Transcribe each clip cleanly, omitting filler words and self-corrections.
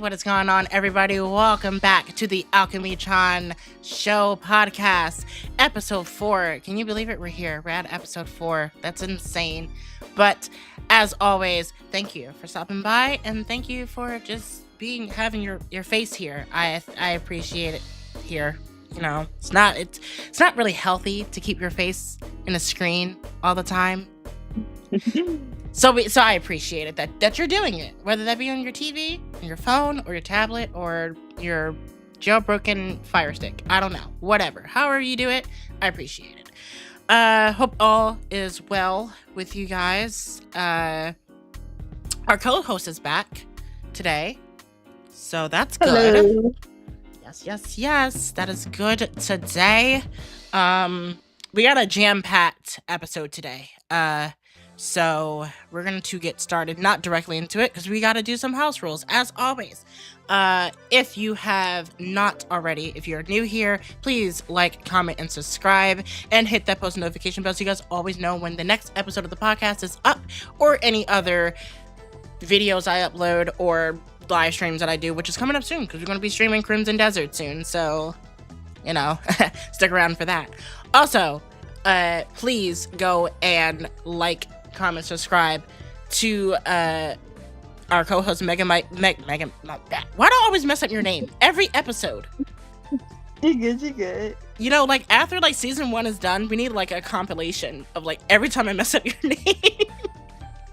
what is going on, everybody? Welcome back to the Alchemy-Chan Show Podcast, episode 4. Can you believe it? We're here. We're at episode 4. That's insane. But as always, thank you for stopping by, and thank you for just having your face here. I appreciate it here. You know, it's not really healthy to keep your face in a screen all the time. So I appreciate it that you're doing it, whether that be on your TV, on your phone, or your tablet, or your jailbroken Fire Stick. I don't know. Whatever. However you do it, I appreciate it. Hope all is well with you guys. Our co-host is back today, so that's good. Hello. Yes. That is good today. We got a jam-packed episode today. So we're going to get started, not directly into it, because we got to do some house rules, as always. If you have not already, if you're new here, please like, comment, and subscribe, and hit that post notification bell so you guys always know when the next episode of the podcast is up, or any other videos I upload, or live streams that I do, which is coming up soon, because we're going to be streaming Crimson Desert soon, so, you know, stick around for that. Also, please go and like, comment, subscribe to our co-host Megan. Why do I always mess up your name every episode? You good. You know, like after like season 1 is done, we need like a compilation of like every time I mess up your name.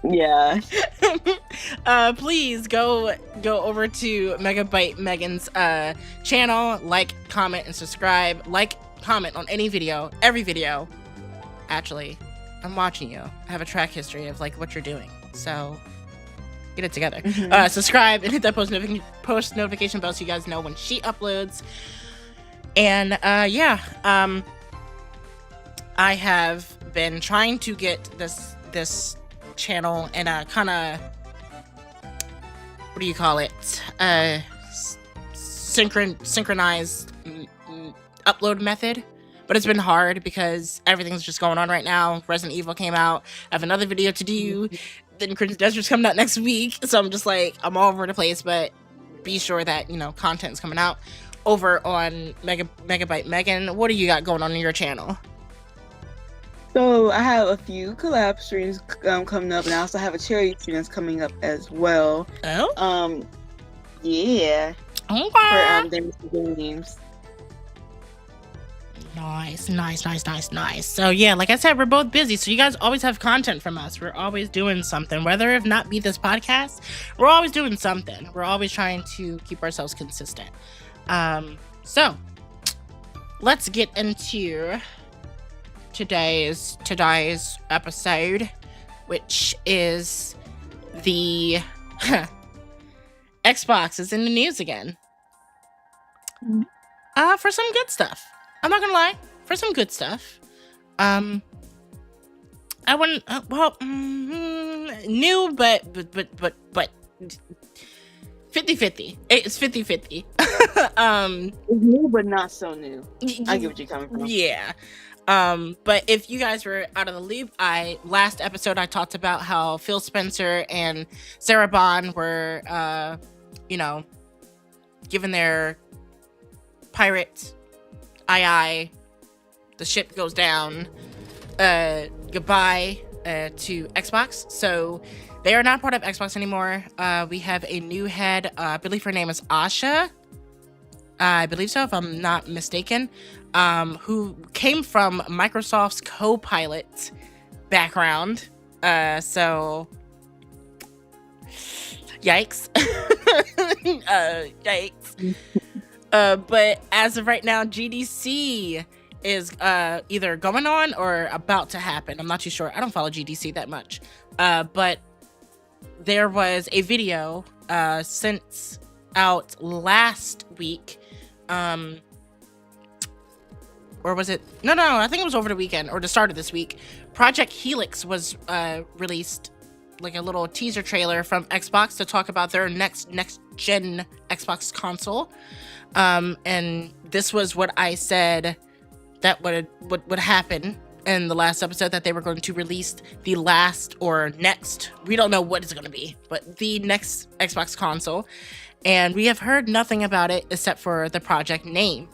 Yeah. Please go over to Megabyte Megan's channel, like, comment, and subscribe. Like, comment on any video, every video. Actually, I'm watching you. I have a track history of like what you're doing, so get it together. Mm-hmm. Subscribe and hit that post notification bell so you guys know when she uploads. And I have been trying to get this channel in a kind of, what do you call it, synchronized upload method. But it's been hard because everything's just going on right now. Resident Evil came out. I have another video to do. Then Crimson Desert's coming out next week. So I'm just like, I'm all over the place. But be sure that, you know, content's coming out over on Megabyte Megan. What do you got going on your channel? So I have a few collab streams coming up, and I also have a charity stream that's coming up as well. Oh? Yeah. Okay. For Dynasty Games. Nice. So yeah, like I said, we're both busy, so you guys always have content from us. We're always doing something, whether if not be this podcast, we're always doing something. We're always trying to keep ourselves consistent. So let's get into today's episode, which is the Xbox is in the news again. For some good stuff. I'm not gonna lie, for some good stuff. I wouldn't. New, but 50-50. It's 50-50. It's new, but not so new. I get what you're coming from. Yeah. But if you guys were out of the loop, last episode I talked about how Phil Spencer and Sarah Bond were, given their pirate. The ship goes down, goodbye to Xbox. So they are not part of Xbox anymore. We have a new head. I believe her name is Asha. I believe so, if I'm not mistaken. Who came from Microsoft's Copilot background. So yikes. Yikes. But as of right now, GDC is either going on or about to happen. I'm not too sure. I don't follow GDC that much. But there was a video sent out last week. Or was it? No, I think it was over the weekend or the start of this week. Project Helix was released, like a little teaser trailer from Xbox to talk about their next gen Xbox console. And this was what I said that would happen in the last episode, that they were going to release the last or next, we don't know what it's going to be, but the next Xbox console. and we have heard nothing about it except for the project name.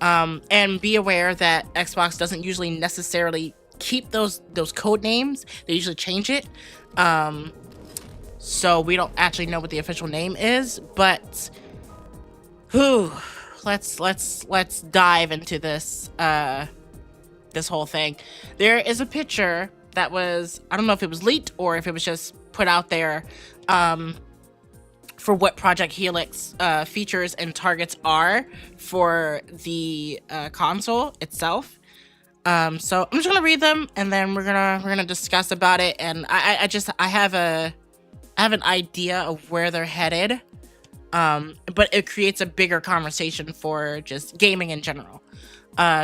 And be aware that Xbox doesn't usually necessarily keep those code names. They usually change it. So we don't actually know what the official name is, but let's dive into this this whole thing. There is a picture that was, I don't know if it was leaked or if it was just put out there, for what Project Helix features and targets are for the console itself. So I'm just gonna read them, and then we're gonna discuss about it. And I have an idea of where they're headed, but it creates a bigger conversation for just gaming in general.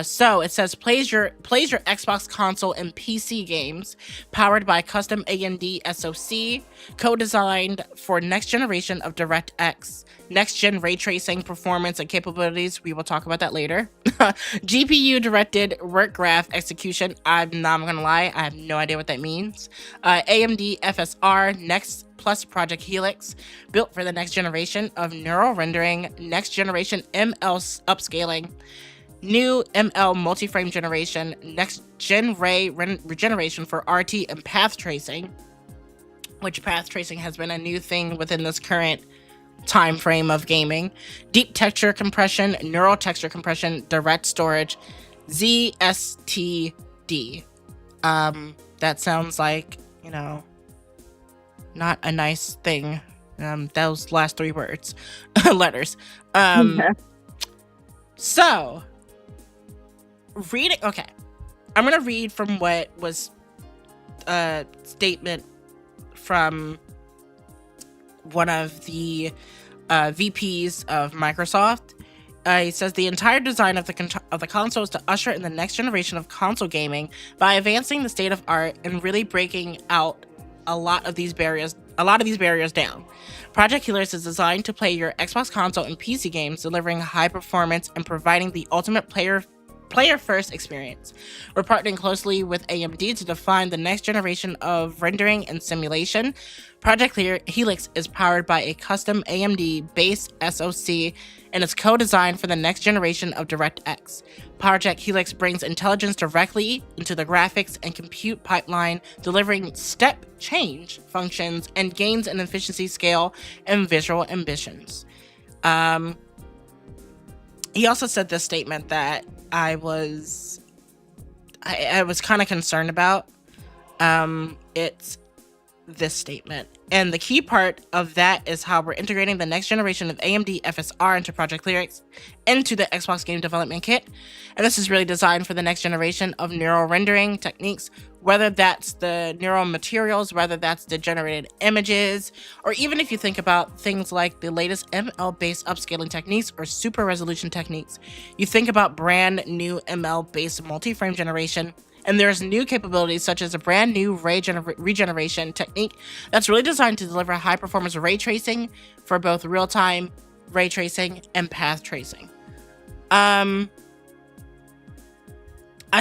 So it says plays your Xbox console and PC games powered by custom AMD SoC, co-designed for next generation of DirectX, next gen ray tracing performance and capabilities. We will talk about that later. GPU directed work graph execution. I'm not gonna lie, I have no idea what that means. AMD FSR Next Plus Project Helix, built for the next generation of neural rendering, next generation ML upscaling, new ML multi-frame generation, next gen ray regeneration for RT and path tracing, which path tracing has been a new thing within this current time frame of gaming. Deep texture compression, neural texture compression, direct storage, ZSTD. That sounds like, not a nice thing. Those last three words, letters. So, reading. Okay, I'm gonna read from what was a statement from one of the VPs of Microsoft. He says the entire design of the console is to usher in the next generation of console gaming by advancing the state of art and really breaking out a lot of these barriers down. Project Helix is designed to play your Xbox console and PC games, delivering high performance and providing the ultimate player first experience. We're partnering closely with AMD to define the next generation of rendering and simulation. Project Helix is powered by a custom AMD based SoC and is co-designed for the next generation of DirectX. Project Helix brings intelligence directly into the graphics and compute pipeline, delivering step change functions and gains in efficiency, scale, and visual ambitions. He also said this statement that I was kind of concerned about. It's this statement. And the key part of that is how we're integrating the next generation of AMD FSR into Project Helix into the Xbox Game Development Kit. And this is really designed for the next generation of neural rendering techniques, whether that's the neural materials, whether that's the generated images, or even if you think about things like the latest ML-based upscaling techniques or super resolution techniques. You think about brand new ML-based multi-frame generation, and there's new capabilities such as a brand new ray regeneration technique that's really designed to deliver high performance ray tracing for both real-time ray tracing and path tracing. I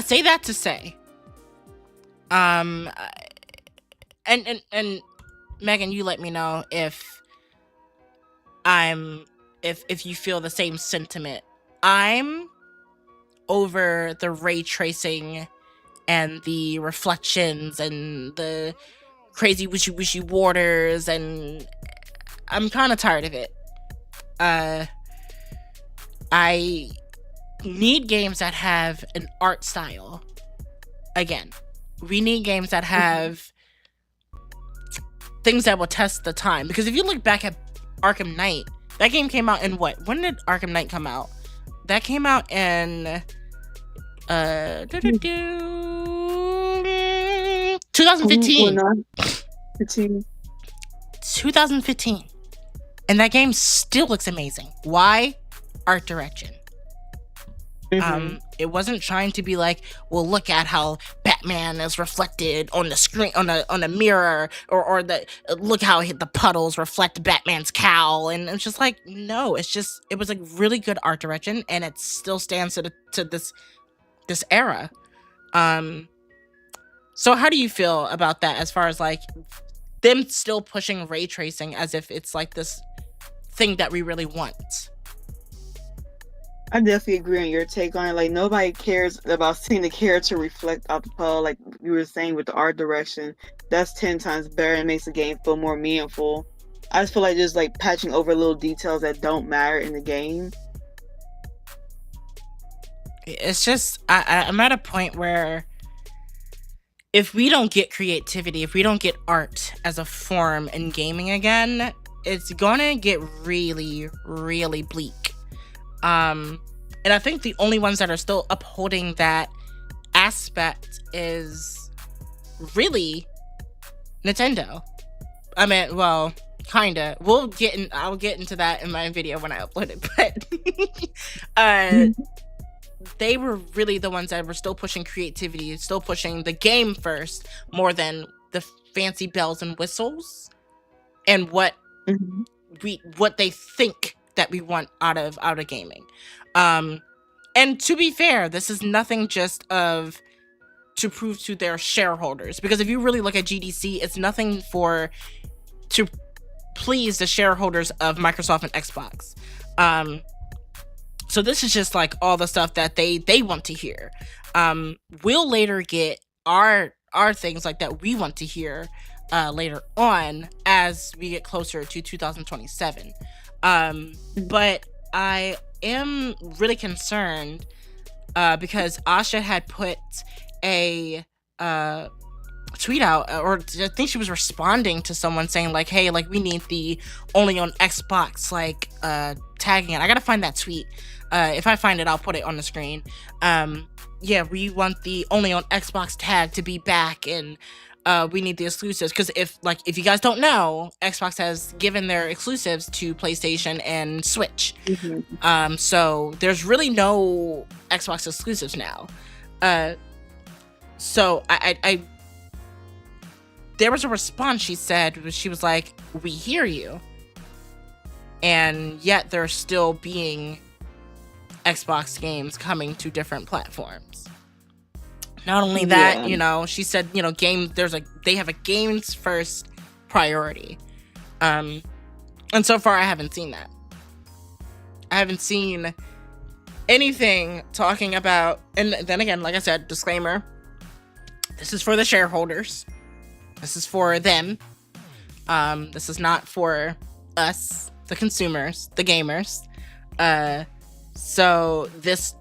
say that to say, and Megan, you let me know if you feel the same sentiment. I'm over the ray tracing and the reflections and the crazy wishy waters, and I'm kind of tired of it. I need games that have an art style. Again, we need games that have things that will test the time. Because if you look back at Arkham Knight, that game came out in what? When did Arkham Knight come out? That came out in 2015. 2015. And that game still looks amazing. Why? Art direction. It wasn't trying to be like, well, look at how Batman is reflected on the screen, on a mirror, or look how the puddles reflect Batman's cowl, and it's just like, no, it was like really good art direction, and it still stands to this era. So how do you feel about that, as far as like them still pushing ray tracing as if it's like this thing that we really want. I definitely agree on your take on it. Like, nobody cares about seeing the character reflect off the puzzle. Like you were saying with the art direction, that's 10 times better and makes the game feel more meaningful. I just feel like just like patching over little details that don't matter in the game. It's just I'm at a point where if we don't get creativity, if we don't get art as a form in gaming again, it's gonna get really, really bleak. And I think the only ones that are still upholding that aspect is really Nintendo. I mean, well, kinda. I'll get into that in my video when I upload it, but they were really the ones that were still pushing creativity, still pushing the game first, more than the fancy bells and whistles and what they think that we want out of gaming. And to be fair, this is nothing just to prove to their shareholders, because if you really look at GDC, it's nothing to please the shareholders of Microsoft and Xbox. So this is just like all the stuff that they want to hear. We'll later get our things like that we want to hear later on as we get closer to 2027. But I am really concerned because Asha had put a tweet out, or I think she was responding to someone saying like, hey, like we need the only on Xbox like tagging it. I gotta find that tweet. If I find it, I'll put it on the screen. Yeah, we want the only on Xbox tag to be back, and we need the exclusives, because if you guys don't know, Xbox has given their exclusives to PlayStation and Switch. So there's really no Xbox exclusives now. So I there was a response. She was like, we hear you, and yet there's still being Xbox games coming to different platforms. Not only that, she said, they have a games first priority. And so far I haven't seen that. I haven't seen anything talking about, and then again, like I said, disclaimer, this is for the shareholders. This is for them. This is not for us, the consumers, the gamers. So this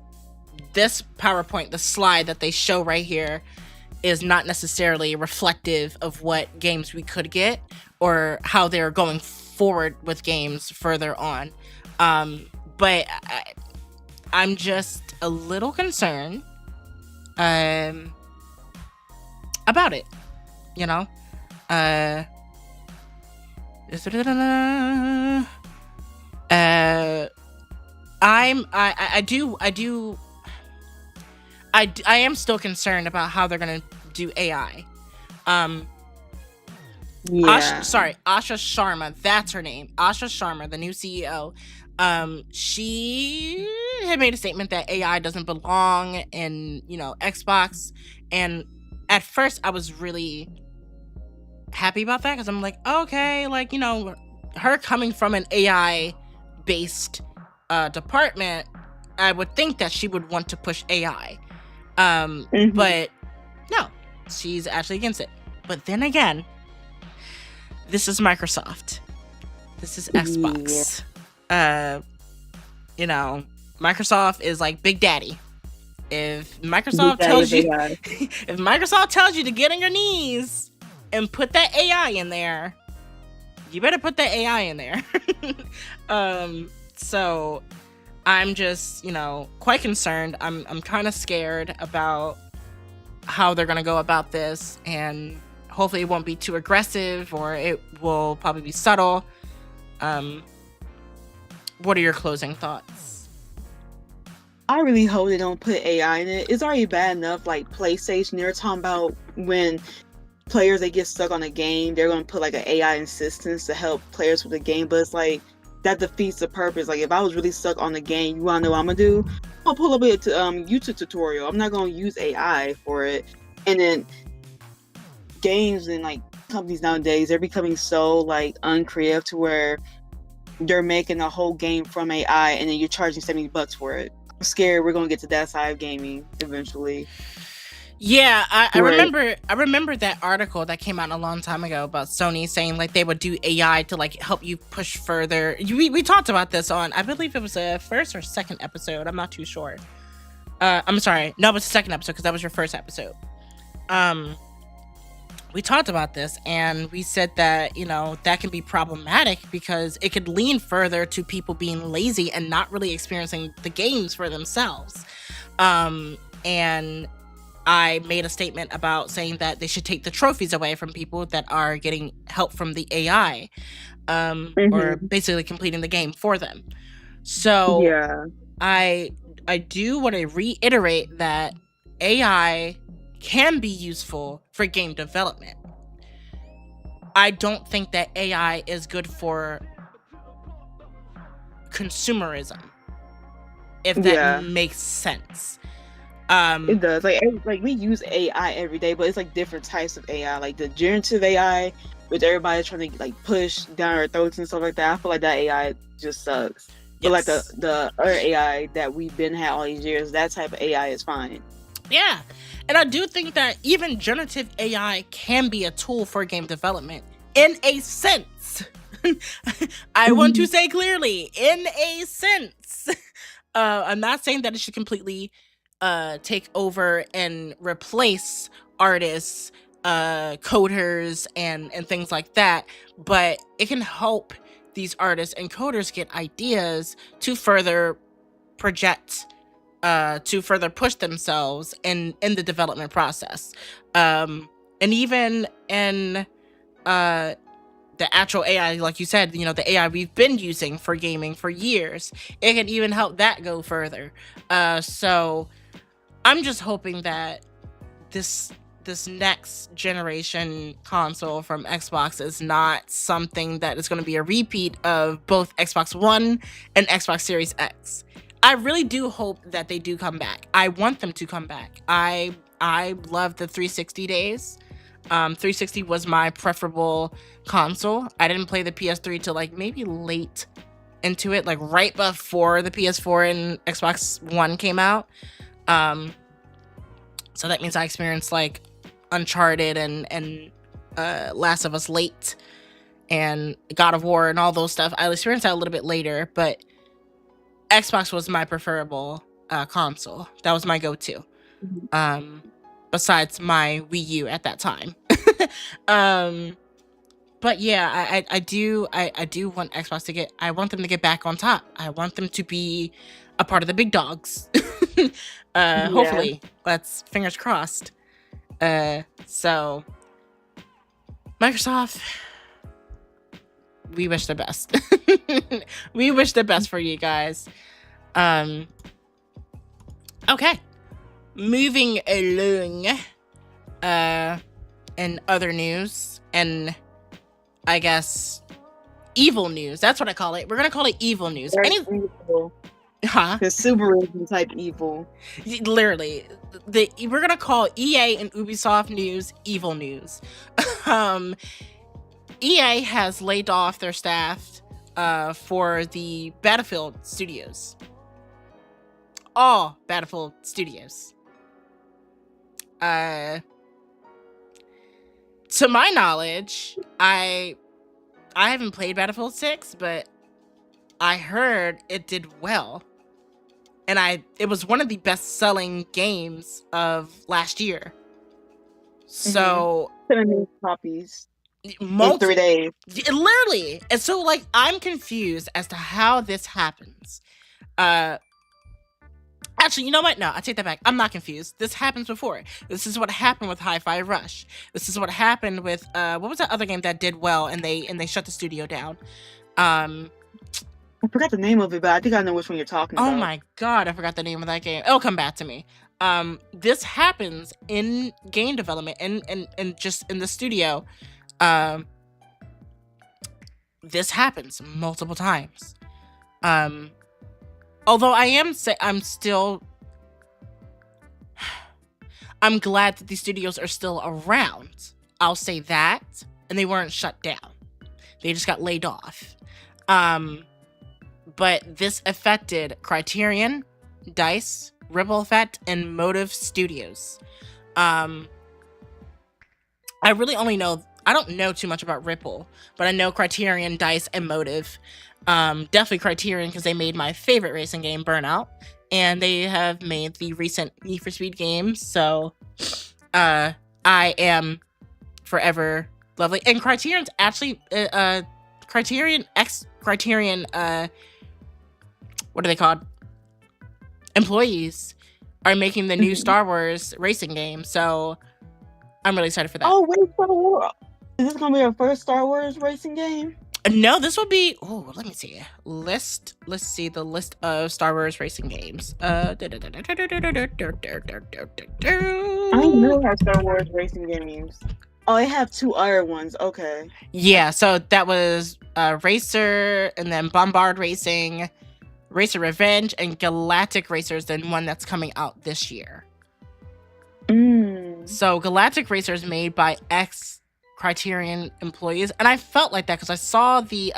PowerPoint, the slide that they show right here, is not necessarily reflective of what games we could get or how they're going forward with games further on. But I'm just a little concerned about it, I am still concerned about how they're gonna do AI. Asha Sharma, that's her name. Asha Sharma, the new CEO. She had made a statement that AI doesn't belong in, Xbox. And at first I was really happy about that, because I'm like, okay, her coming from an AI based department, I would think that she would want to push AI. But no, she's actually against it. But then again, this is Microsoft. This is Xbox. Microsoft is like Big Daddy. If Microsoft tells you to get on your knees and put that AI in there, you better put that AI in there. So I'm just, quite concerned. I'm kind of scared about how they're going to go about this, and hopefully it won't be too aggressive, or it will probably be subtle. What are your closing thoughts? I really hope they don't put AI in it. It's already bad enough, like PlayStation, they're talking about when players, they get stuck on a game, they're going to put like an AI assistance to help players with the game, but it's like, that defeats the purpose. Like, if I was really stuck on the game, you want to know what I'm going to do? I'll pull up a YouTube tutorial. I'm not going to use AI for it. And then games and like companies nowadays, they're becoming so like uncreative to where they're making a whole game from AI and then you're charging $70 for it. I'm scared we're gonna get to that side of gaming eventually. Yeah, I Right. remember that article that came out a long time ago about Sony saying like they would do AI to like help you push further. We talked about this on, I believe it was a first or second episode. I'm not too sure. I'm sorry. No, it was the second episode because that was your first episode. We talked about this and we said that, you know, that can be problematic because it could lean further to people being lazy and not really experiencing the games for themselves. And I made a statement about saying that they should take the trophies away from people that are getting help from the AI, or basically completing the game for them. So Yeah. I do want to reiterate that AI can be useful for game development. I don't think that AI is good for consumerism, if that makes sense. It does. Like we use AI every day, but it's like different types of AI. Like the generative AI, which everybody's trying to like push down our throats and stuff like that. I feel like that AI just sucks. But like the other AI that we've been had all these years, that type of AI is fine. Yeah. And I do think that even generative AI can be a tool for game development in a sense. I want to say clearly, in a sense. I'm not saying that it should completely take over and replace artists, coders, and things like that, but it can help these artists and coders get ideas to further project, to further push themselves in the development process, and even in the actual AI, like you said, you know, the AI we've been using for gaming for years, it can even help that go further. So I'm just hoping that this next generation console from Xbox is not something that is going to be a repeat of both Xbox One and Xbox Series X. I really do hope that they do come back. I want them to come back. I love the 360 days. 360 was my preferable console. I didn't play the PS3 till like maybe late into it, like right before the PS4 and Xbox One came out. So that means I experienced like Uncharted and Last of Us late, and God of War and all those stuff. I experienced that a little bit later, but Xbox was my preferable console. That was my go-to. Besides my Wii U at that time. But yeah, I do want Xbox to get, I want them to get back on top. I want them to be a part of the big dogs. Hopefully, let's fingers crossed. So Microsoft, we wish the best. We wish the best for you guys. Okay, moving along. In other news, and I guess evil news. That's what I call it. We're gonna call it evil news. Evil. Huh? Consumerism type evil. Literally, we're gonna call EA and Ubisoft news evil news. EA has laid off their staff for the Battlefield studios. All Battlefield studios. To my knowledge, I haven't played Battlefield 6, but I heard it did well. And it was one of the best-selling games of last year. So 7 million copies in 3 days. Literally. And so like I'm confused as to how this happens. Actually, you know what? No, I take that back. I'm not confused. This happens before. This is what happened with Hi-Fi Rush. This is what happened with what was that other game that did well and they shut the studio down? I forgot the name of it, but I think I know which one you're talking about. Oh my god, I forgot the name of that game. It'll come back to me. This happens in game development and just in the studio. This happens multiple times. Although I'm glad that these studios are still around. I'll say that. And they weren't shut down. They just got laid off. but this affected Criterion, DICE, Ripple Effect, and Motive Studios. I really only know, I don't know too much about Ripple, but I know Criterion, DICE, and Motive. Definitely Criterion, because they made my favorite racing game, Burnout, and they have made the recent Need for Speed games, so I am forever lovely. And Criterion's actually Criterion, what are they called? Employees are making the new Star Wars racing game, so I'm really excited for that. Oh, wait, so is this gonna be our first Star Wars racing game? No, this will be. Oh, let me see. Let's see the list of Star Wars racing games. I know have Star Wars racing games. Oh, I have 2 other ones. Okay. Yeah, so that was Racer, and then Bombard Racing, Racer Revenge, and Galactic Racers, and one that's coming out this year. So Galactic Racer is made by Criterion employees, and I felt like that because I saw the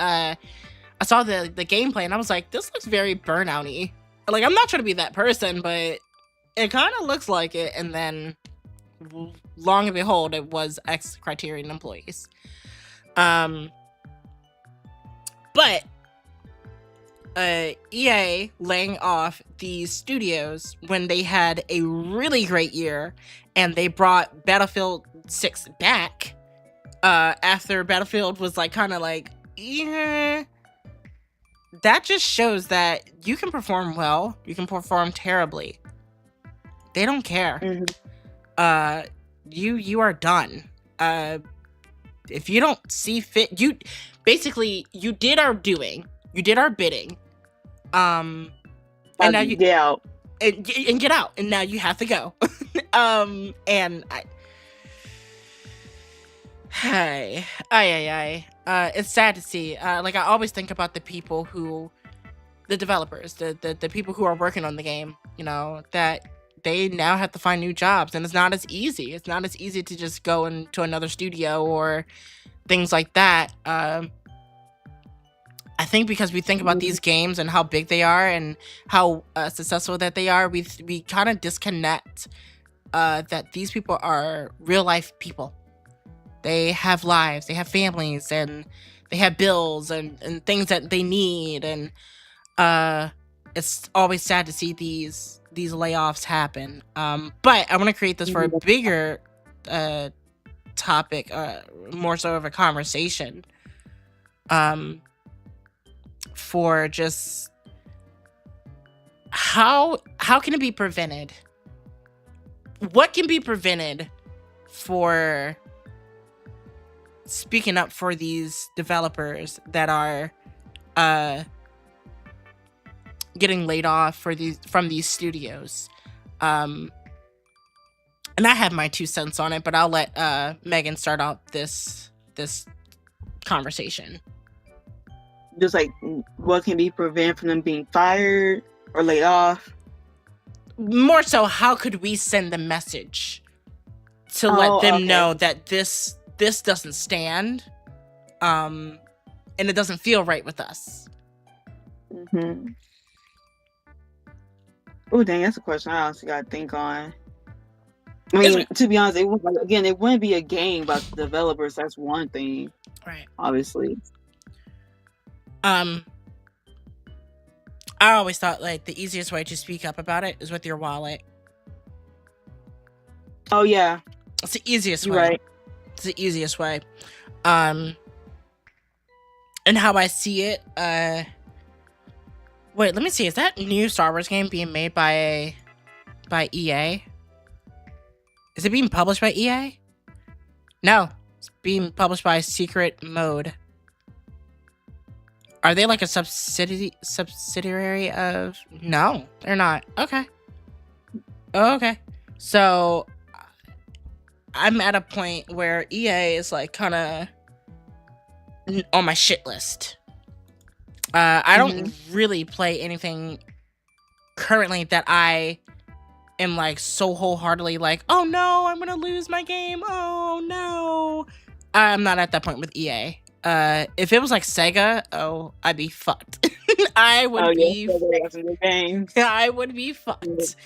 gameplay, and I was like, this looks very Burnout-y. Like, I'm not trying to be that person, but it kind of looks like it. And then, long and behold, it was Criterion employees. But EA laying off these studios when they had a really great year, and they brought Battlefield 6 back after Battlefield was like kind of like, yeah, that just shows that you can perform well, you can perform terribly. They don't care. You are done. If you don't see fit, you did our doing, you did our bidding, and now you get out and get out, and now you have to go. And it's sad to see. Like, I always think about the people the developers, the people who are working on the game, you know, that they now have to find new jobs, and it's not as easy. It's not as easy to just go into another studio or things like that. I think because we think about these games and how big they are and how successful that they are, we kind of disconnect that these people are real life people. They have lives, they have families, and they have bills and things that they need. And it's always sad to see these layoffs happen. But I want to create this for a bigger topic, more so of a conversation. For just how can it be prevented? What can be prevented for speaking up for these developers that are getting laid off from these studios? And I have my 2 cents on it, but I'll let Megan start out this conversation. Just like, what can be prevented from them being fired or laid off? More so, how could we send the message to let them know that this doesn't stand, and it doesn't feel right with us? Oh, dang, that's a question I honestly got to think on. I mean, to be honest, it wouldn't be a game about the developers. That's one thing, right? Obviously. I always thought, like, the easiest way to speak up about it is with your wallet. Oh, yeah. It's the easiest way. Right. It's the easiest way. And how I see it, wait, let me see. Is that new Star Wars game being made by EA? Is it being published by EA? No. It's being published by Secret Mode. Are they like a subsidiary of... No, they're not. Okay. So, I'm at a point where EA is like kind of on my shit list. I don't really play anything currently that I am like so wholeheartedly like, oh no, I'm gonna lose my game. Oh no. I'm not at that point with EA. If it was like Sega, I'd be fucked. I Oh would yeah, be so they got some good games. I would be fucked.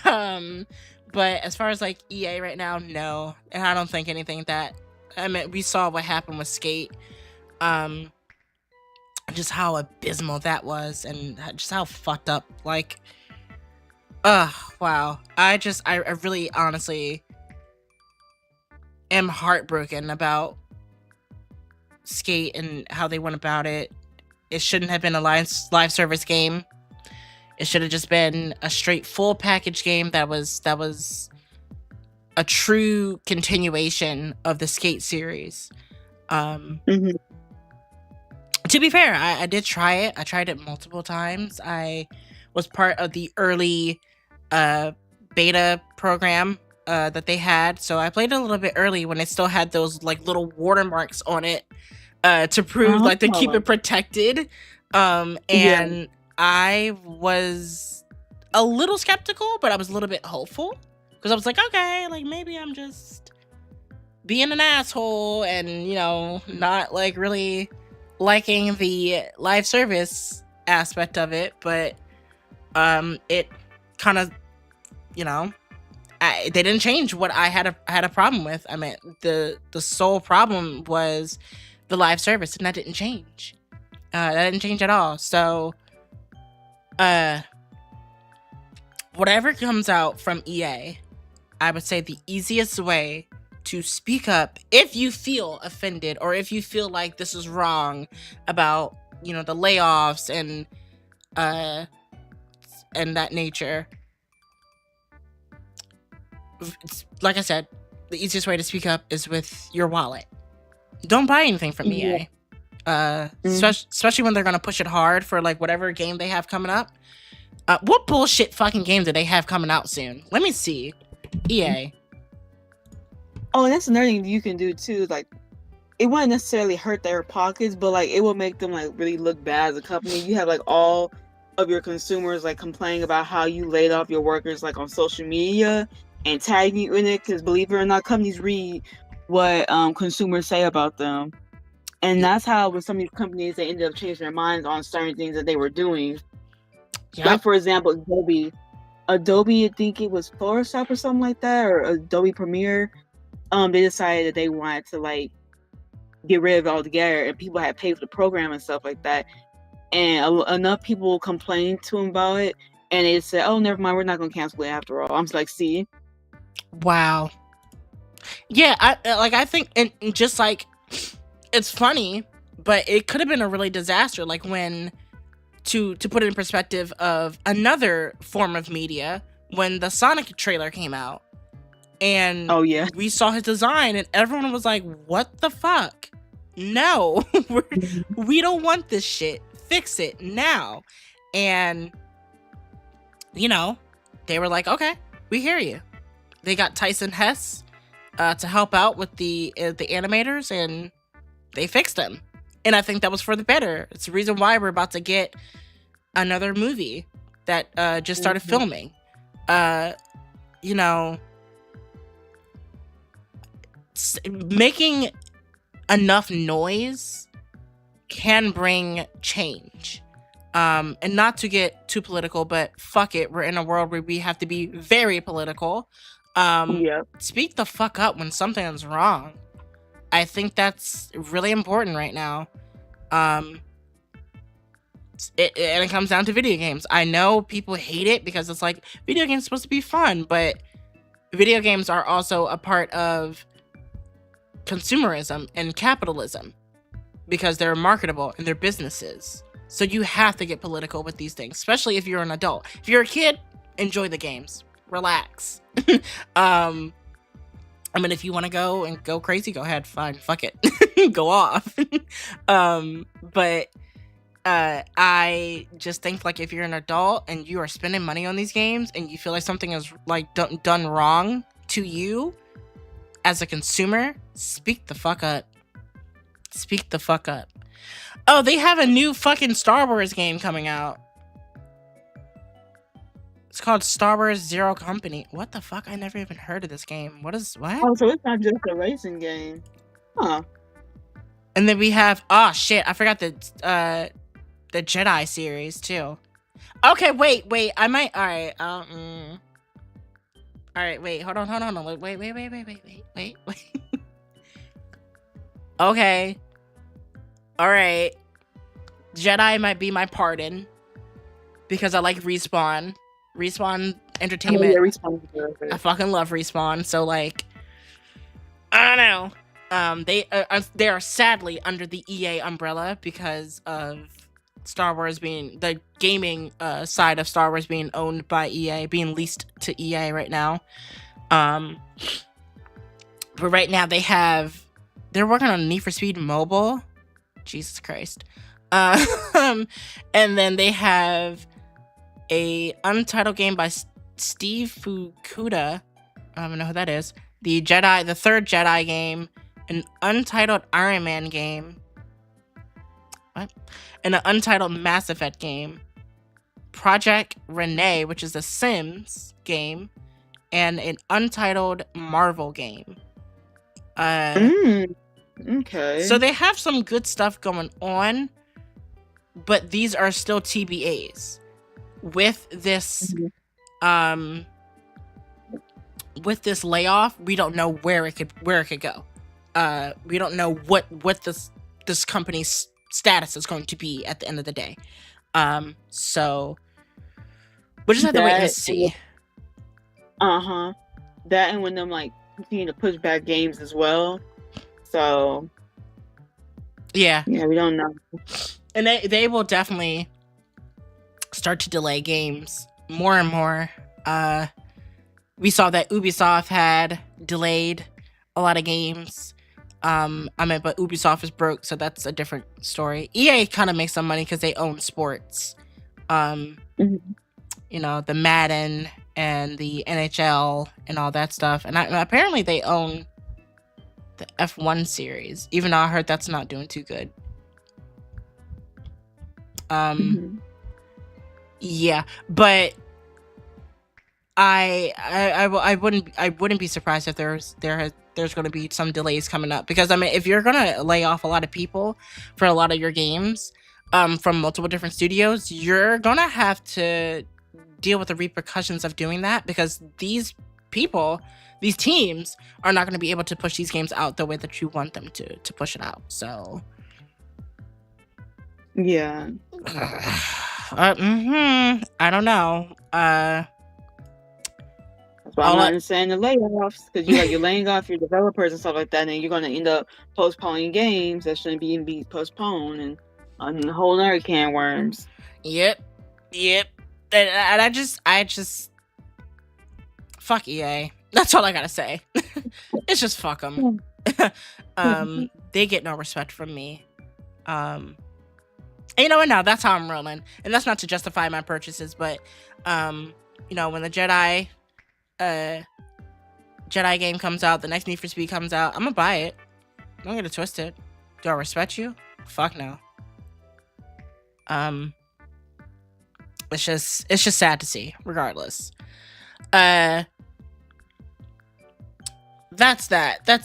Um, but as far as like EA right now, no, and I don't think anything that. I mean, we saw what happened with Skate. Um, just how abysmal that was, and just how fucked up. Like, wow. I really, honestly, am heartbroken about Skate and how they went about it. It shouldn't have been a live service game. It should have just been a straight full package game that was a true continuation of the Skate series. Mm-hmm. To be fair, I did try it. I tried it multiple times. I was part of the early beta program that they had, so I played it a little bit early when it still had those like little watermarks on it to prove like to keep it protected. And Yeah. I was a little skeptical, but I was a little bit hopeful because I was like, okay, like maybe I'm just being an asshole and, you know, not like really liking the live service aspect of it. But it kind of, you know, they didn't change what I had a problem with. I mean, the sole problem was the live service, and that didn't change. That didn't change at all. So whatever comes out from EA, I would say the easiest way to speak up if you feel offended or if you feel like this is wrong about, you know, the layoffs and that nature. Like I said, the easiest way to speak up is with your wallet. Don't buy anything from EA. Especially when they're gonna push it hard for like whatever game they have coming up. What bullshit fucking game do they have coming out soon? Let me see. EA. Oh, and that's another thing you can do too. Like, it wouldn't necessarily hurt their pockets, but like it will make them like really look bad as a company. You have like all of your consumers like complaining about how you laid off your workers like on social media and tagging you in it, because believe it or not, companies read what consumers say about them. And that's how with some of these companies they ended up changing their minds on certain things that they were doing. Yep. Like for example, Adobe, I think it was Photoshop or something like that, or Adobe Premiere. They decided that they wanted to like get rid of it altogether, and people had paid for the program and stuff like that. And enough people complained to them about it, and they said, "Oh, never mind, we're not going to cancel it after all." I'm just like, "See, wow, yeah." I think, and just like it's funny, but it could have been a really disaster. Like when to put it in perspective of another form of media, when the Sonic trailer came out. And oh yeah, we saw his design and everyone was like, what the fuck? No, we don't want this shit. Fix it now. And, you know, they were like, okay, we hear you. They got Tyson Hess to help out with the animators, and they fixed them. And I think that was for the better. It's the reason why we're about to get another movie that just started filming. You know, making enough noise can bring change. And not to get too political, but fuck it, we're in a world where we have to be very political. Speak the fuck up when something is wrong. I think that's really important right now. And it comes down to video games. I know people hate it because it's like, video games are supposed to be fun, but video games are also a part of consumerism and capitalism because they're marketable and they're businesses. So you have to get political with these things, especially if you're an adult. If you're a kid, enjoy the games. Relax. I mean, if you want to go and go crazy, go ahead. Fine. Fuck it. Go off. But I just think, like, if you're an adult and you are spending money on these games and you feel like something is like done wrong to you as a consumer, speak the fuck up. Speak the fuck up. Oh, they have a new fucking Star Wars game coming out. It's called Star Wars Zero Company. What the fuck? I never even heard of this game. What? Oh, so it's not just a racing game. Huh. And then we have, oh shit, I forgot that the Jedi series too. Okay, wait. I might. All right. All right. Wait. Hold on. Wait. Okay. All right. Jedi might be my pardon because I like Respawn. Respawn Entertainment. Yeah, Respawn. I fucking love Respawn. So like, I don't know. They are sadly under the EA umbrella because of Star Wars being the gaming side of Star Wars being owned by EA, being leased to EA right now. But right now they're working on Need for Speed Mobile. Jesus Christ. And then they have a untitled game by Steve Fukuda. I don't know who that is. The third Jedi game, an untitled Iron Man game. What? And an untitled Mass Effect game. Project Renee, which is a Sims game, and an untitled Marvel game. Okay. So they have some good stuff going on, but these are still TBAs. With this, with this layoff, we don't know where it could go. We don't know what this company's status is going to be at the end of the day. So we'll just have to wait and see. That and when them like continue to push back games as well. So yeah, we don't know. And they will definitely start to delay games more and more. We saw that Ubisoft had delayed a lot of games. But Ubisoft is broke, so that's a different story. EA kind of makes some money because they own sports. You know, the Madden and the NHL and all that stuff. And apparently they own the F1 series, even though I heard that's not doing too good. Yeah, but I wouldn't be surprised if there's going to be some delays coming up, because I mean, if you're going to lay off a lot of people for a lot of your games from multiple different studios, you're going to have to deal with the repercussions of doing that, because these teams are not going to be able to push these games out the way that you want them to push it out. So yeah. I don't know. That's why I'm not saying the layoffs, because you're laying off your developers and stuff like that, and you're going to end up postponing games that shouldn't even be postponed, and a whole nother can of worms. Yep. And I just fuck EA. That's all I gotta say. It's just fuck them. They get no respect from me. And you know what? Now that's how I'm rolling, and that's not to justify my purchases, but when the Jedi game comes out, the next Need for Speed comes out, I'm gonna buy it. Don't get it twisted. Do I respect you? Fuck no. It's just sad to see, regardless. That's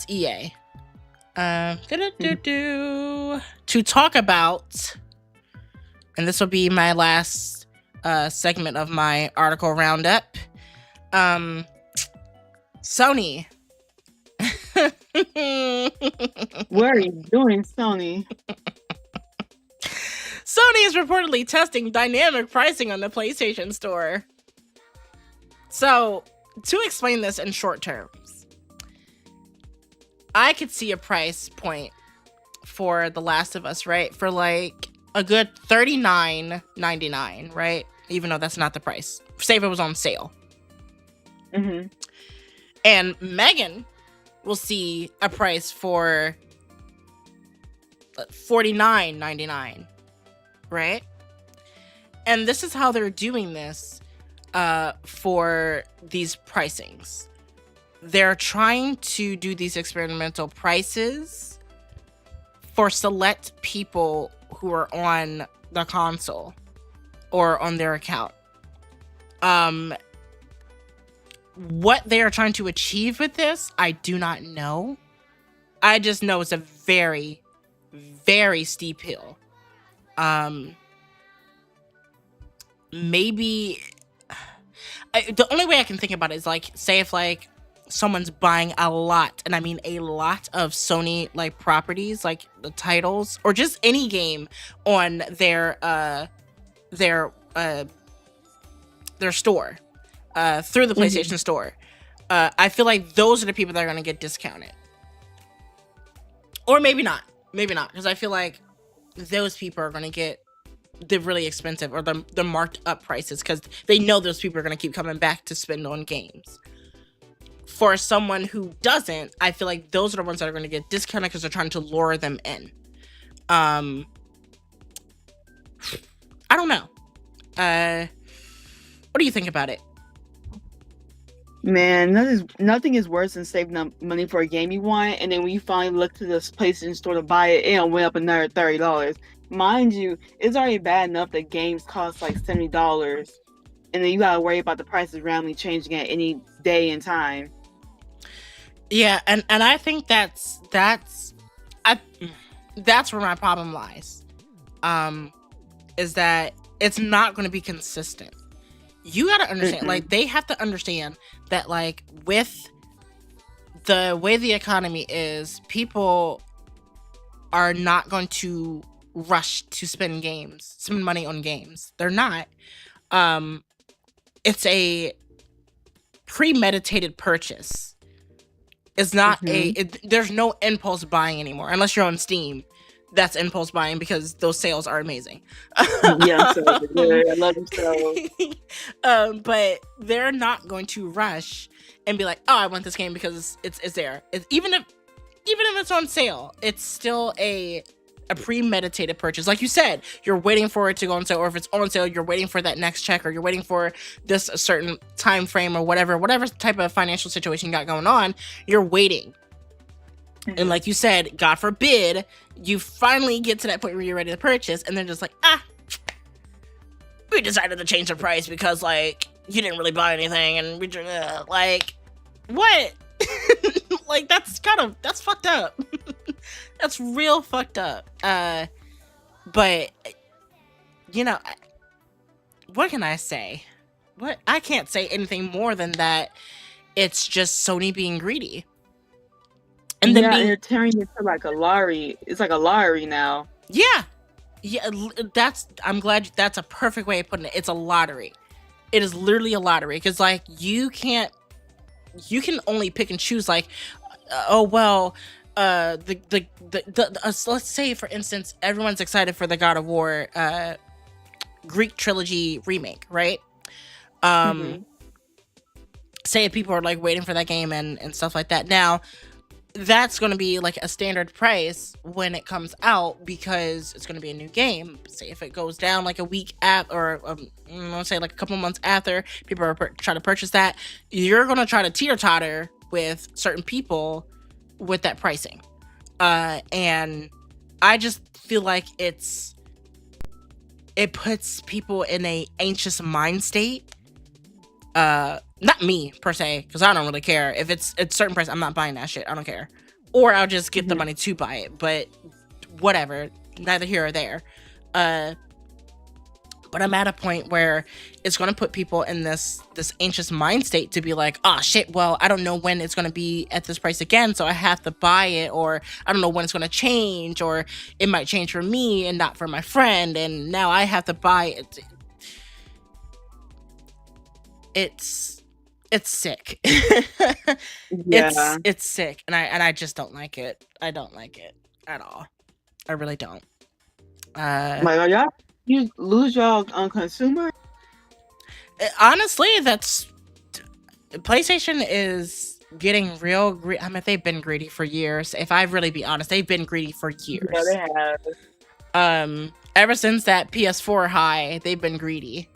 EA. To talk about, and this will be my last segment of my article roundup. Sony. What are you doing, Sony? Sony is reportedly testing dynamic pricing on the PlayStation Store. So, to explain this in short terms, I could see a price point for The Last of Us, right? For like a good $39.99, right? Even though that's not the price. Say if it was on sale. Mm-hmm. And Megan will see a price for $49.99, right? And this is how they're doing this for these pricings. They're trying to do these experimental prices for select people who are on the console or on their account. What they are trying to achieve with this, I do not know. I just know it's a very, very steep hill. maybe the only way I can think about it is like, say if like someone's buying a lot, and I mean a lot of Sony like properties, like the titles or just any game on their store, through the PlayStation Store. I feel like those are the people that are going to get discounted. Or maybe not, because I feel like those people are going to get the really expensive or the marked up prices because they know those people are going to keep coming back to spend on games. For someone who doesn't, I feel like those are the ones that are going to get discounted because they're trying to lure them in. I don't know. What do you think about it? Man, nothing is worse than saving money for a game you want, and then when you finally look to this PlayStation Store to buy it, it went up another $30. Mind you, it's already bad enough that games cost like $70, and then you gotta worry about the prices randomly changing at any day and time. Yeah, and I think that's where my problem lies. Is that it's not going to be consistent. You got to understand, like, they have to understand that, like, with the way the economy is, people are not going to rush to spend money on games. They're not. It's a premeditated purchase. It's not there's no impulse buying anymore, unless you're on Steam. That's impulse buying because those sales are amazing. Yeah, I love them so. But they're not going to rush and be like, "Oh, I want this game because it's there." Even if it's on sale, it's still a premeditated purchase. Like you said, you're waiting for it to go on sale, or if it's on sale, you're waiting for that next check, or you're waiting for this a certain time frame, or whatever type of financial situation you got going on. You're waiting. And like you said, God forbid, you finally get to that point where you're ready to purchase, and they're just like, we decided to change the price because, like, you didn't really buy anything, and we just, like, what? Like, that's fucked up. That's real fucked up. But, you know, what can I say? I can't say anything more than that. It's just Sony being greedy. And then they're tearing it to like a lottery. It's like a lottery now. Yeah. I'm glad that's a perfect way of putting it. It's a lottery. It is literally a lottery because, like, you can only pick and choose. Like, let's say, for instance, everyone's excited for the God of War Greek trilogy remake, right? Say people are like waiting for that game and stuff like that. Now, that's going to be like a standard price when it comes out because it's going to be a new game. Say if it goes down like a week after, or let's say like a couple months after people are trying to purchase that, you're going to try to teeter-totter with certain people with that pricing. And I just feel like it puts people in a anxious mind state. Not me per se, because I don't really care. If it's a certain price, I'm not buying that shit. I don't care. Or I'll just get the money to buy it. But whatever, neither here or there. But I'm at a point where it's going to put people in this anxious mind state to be like, oh shit, well, I don't know when it's going to be at this price again, so I have to buy it, or I don't know when it's going to change, or it might change for me and not for my friend, and now I have to buy it. It's sick. Yeah. It's sick, and I just don't like it. I don't like it at all. I really don't. You lose y'all on consumer? Honestly, PlayStation is getting real greedy. I mean, they've been greedy for years. If I really be honest, they've been greedy for years. Yeah, they have. Ever since that PS4 high, they've been greedy.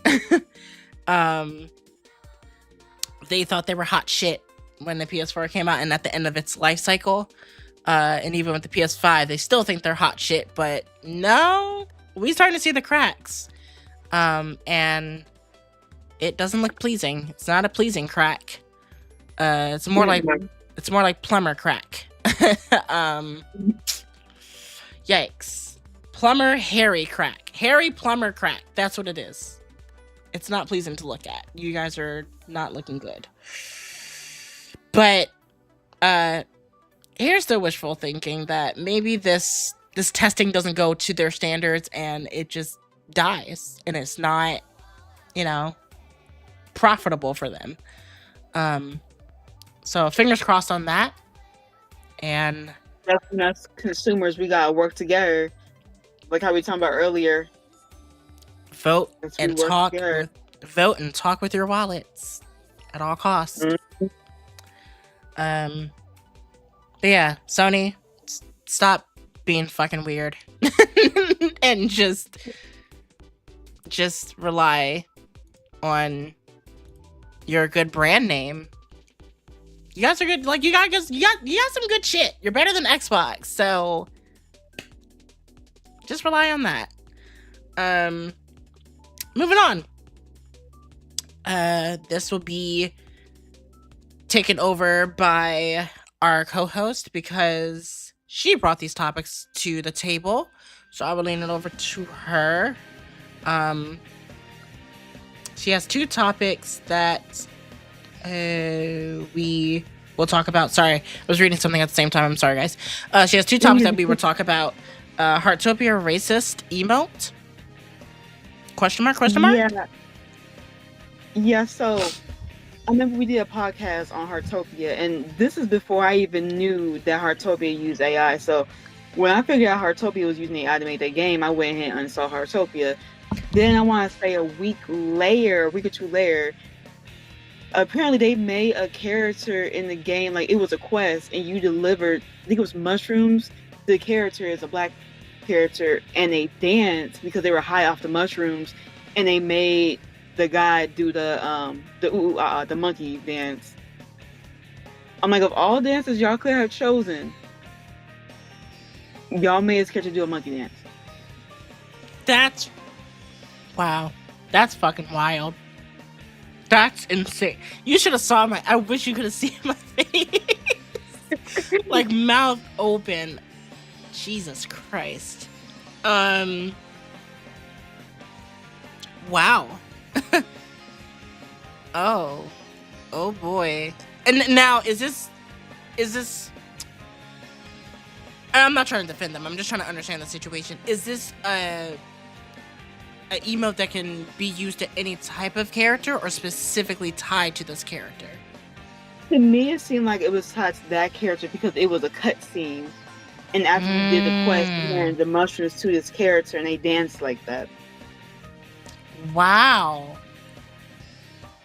They thought they were hot shit when the PS4 came out and at the end of its life cycle. And even with the PS5, they still think they're hot shit. But no, we're starting to see the cracks. And it doesn't look pleasing. It's not a pleasing crack. It's more like plumber crack. Yikes. Plumber hairy crack. Hairy plumber crack. That's what it is. It's not pleasing to look at. You guys are not looking good. But here's the wishful thinking that maybe this testing doesn't go to their standards and it just dies and it's not, profitable for them. So fingers crossed on that. And that's consumers, we gotta work together. Like how we talked about earlier. Vote and talk with your wallets at all costs. Mm-hmm. But yeah, Sony, stop being fucking weird and just rely on your good brand name. You guys are good. Like you got some good shit. You're better than Xbox, so just rely on that. Moving on. This will be taken over by our co-host because she brought these topics to the table. So I will lean it over to her. She has two topics that we will talk about. Sorry, I was reading something at the same time. I'm sorry, guys. She has two topics that we will talk about. Heartopia racist emote? Question mark? Yeah, so I remember we did a podcast on Heartopia, and this is before I even knew that Heartopia used AI. So when I figured out Heartopia was using AI to make that game, I went ahead and uninstalled Heartopia. Then I want to say a week or two later, apparently they made a character in the game, like it was a quest, and you delivered, I think it was mushrooms. The character is a black character, and they danced because they were high off the mushrooms, and they made the guy do the monkey dance. I'm like, of all dances y'all could have chosen, y'all made his character do a monkey dance. Wow. That's fucking wild. That's insane. You should have saw I wish you could have seen my face. Like mouth open. Jesus Christ. Wow. Oh boy. And now is this I'm not trying to defend them. I'm just trying to understand the situation. Is this an emote that can be used to any type of character or specifically tied to this character? To me, it seemed like it was tied to that character because it was a cutscene. And after you did the quest, you learned the mushrooms to this character and they danced like that. Wow.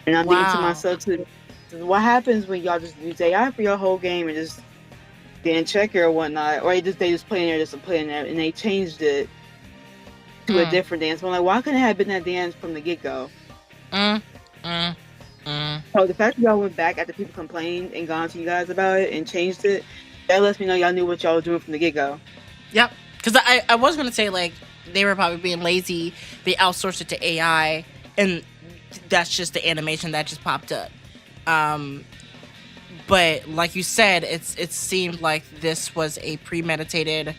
And I'm thinking to myself, too, what happens when y'all just use AI for your whole game and just didn't check it or whatnot? Or they just play in there just to play in there, and they changed it to a different dance. But I'm like, why couldn't it have been that dance from the get-go? So the fact that y'all went back after people complained and gone to you guys about it and changed it, that lets me know y'all knew what y'all were doing from the get-go. Yep. Because I was going to say, like, they were probably being lazy. They outsourced it to AI, and that's just the animation that just popped up. But like you said, it seemed like this was a premeditated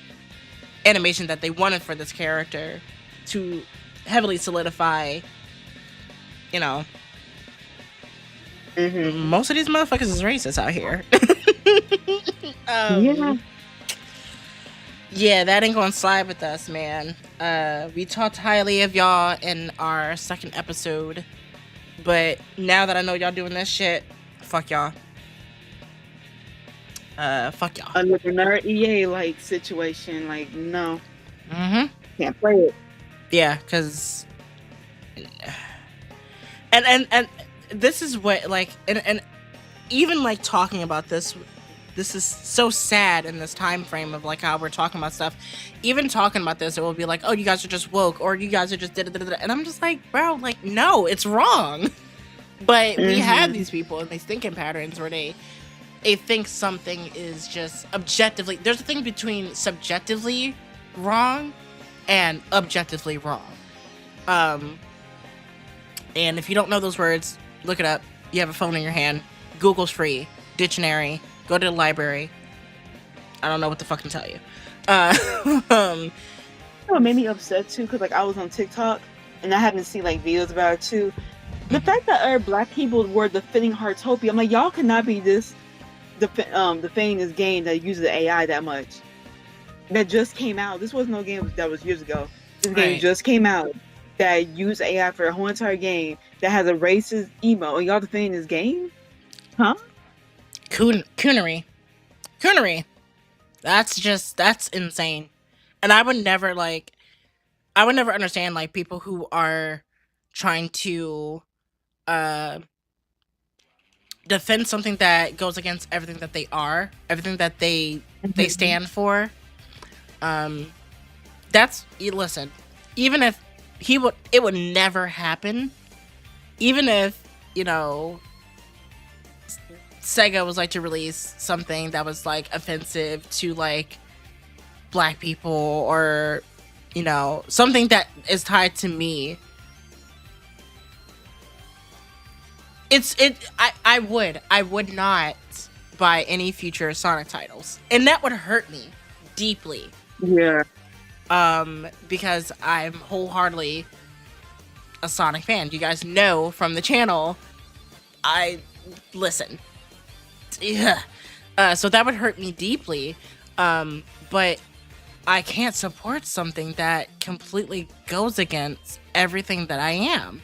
animation that they wanted for this character to heavily solidify, most of these motherfuckers is racist out here. Yeah, that ain't gonna slide with us, man. We talked highly of y'all in our second episode, but now that I know y'all doing this shit, fuck y'all. Fuck y'all. Another EA like situation, like no. Can't play it. Yeah, cause and this is what and even like talking about this is so sad in this time frame of like how we're talking about stuff. Even talking about this, it will be like, oh, you guys are just woke, or you guys are just da-da-da-da. And I'm just like, bro, like, no, it's wrong. But we have these people and these thinking patterns where they think something is just objectively, there's a thing between subjectively wrong and objectively wrong. And if you don't know those words, look it up. You have a phone in your hand. Google's free. Dictionary. Go to the library. I don't know what the fuck to tell you. What made me upset too, because like I was on TikTok and I haven't seen like videos about it too. The Mhm. fact that Black people were defending Heartopia, I'm like, y'all cannot be this defending this game that uses AI that much. That just came out. This was no game that was years ago. This game Right. just came out that used AI for a whole entire game that has a racist emo, and y'all defending this game? Huh? Coonery. That's insane. And I would never understand like people who are trying to uh defend something that goes against everything that they are, everything that they Mhm. stand for. Um listen, even if it would never happen. Even if, you know, Sega was like to release something that was like offensive to like Black people, or something that is tied to me, I would not buy any future Sonic titles, and that would hurt me deeply, Yeah. because I'm wholeheartedly a Sonic fan. You guys know from the channel, I listen. Yeah. So that would hurt me deeply. But I can't support something that completely goes against everything that I am.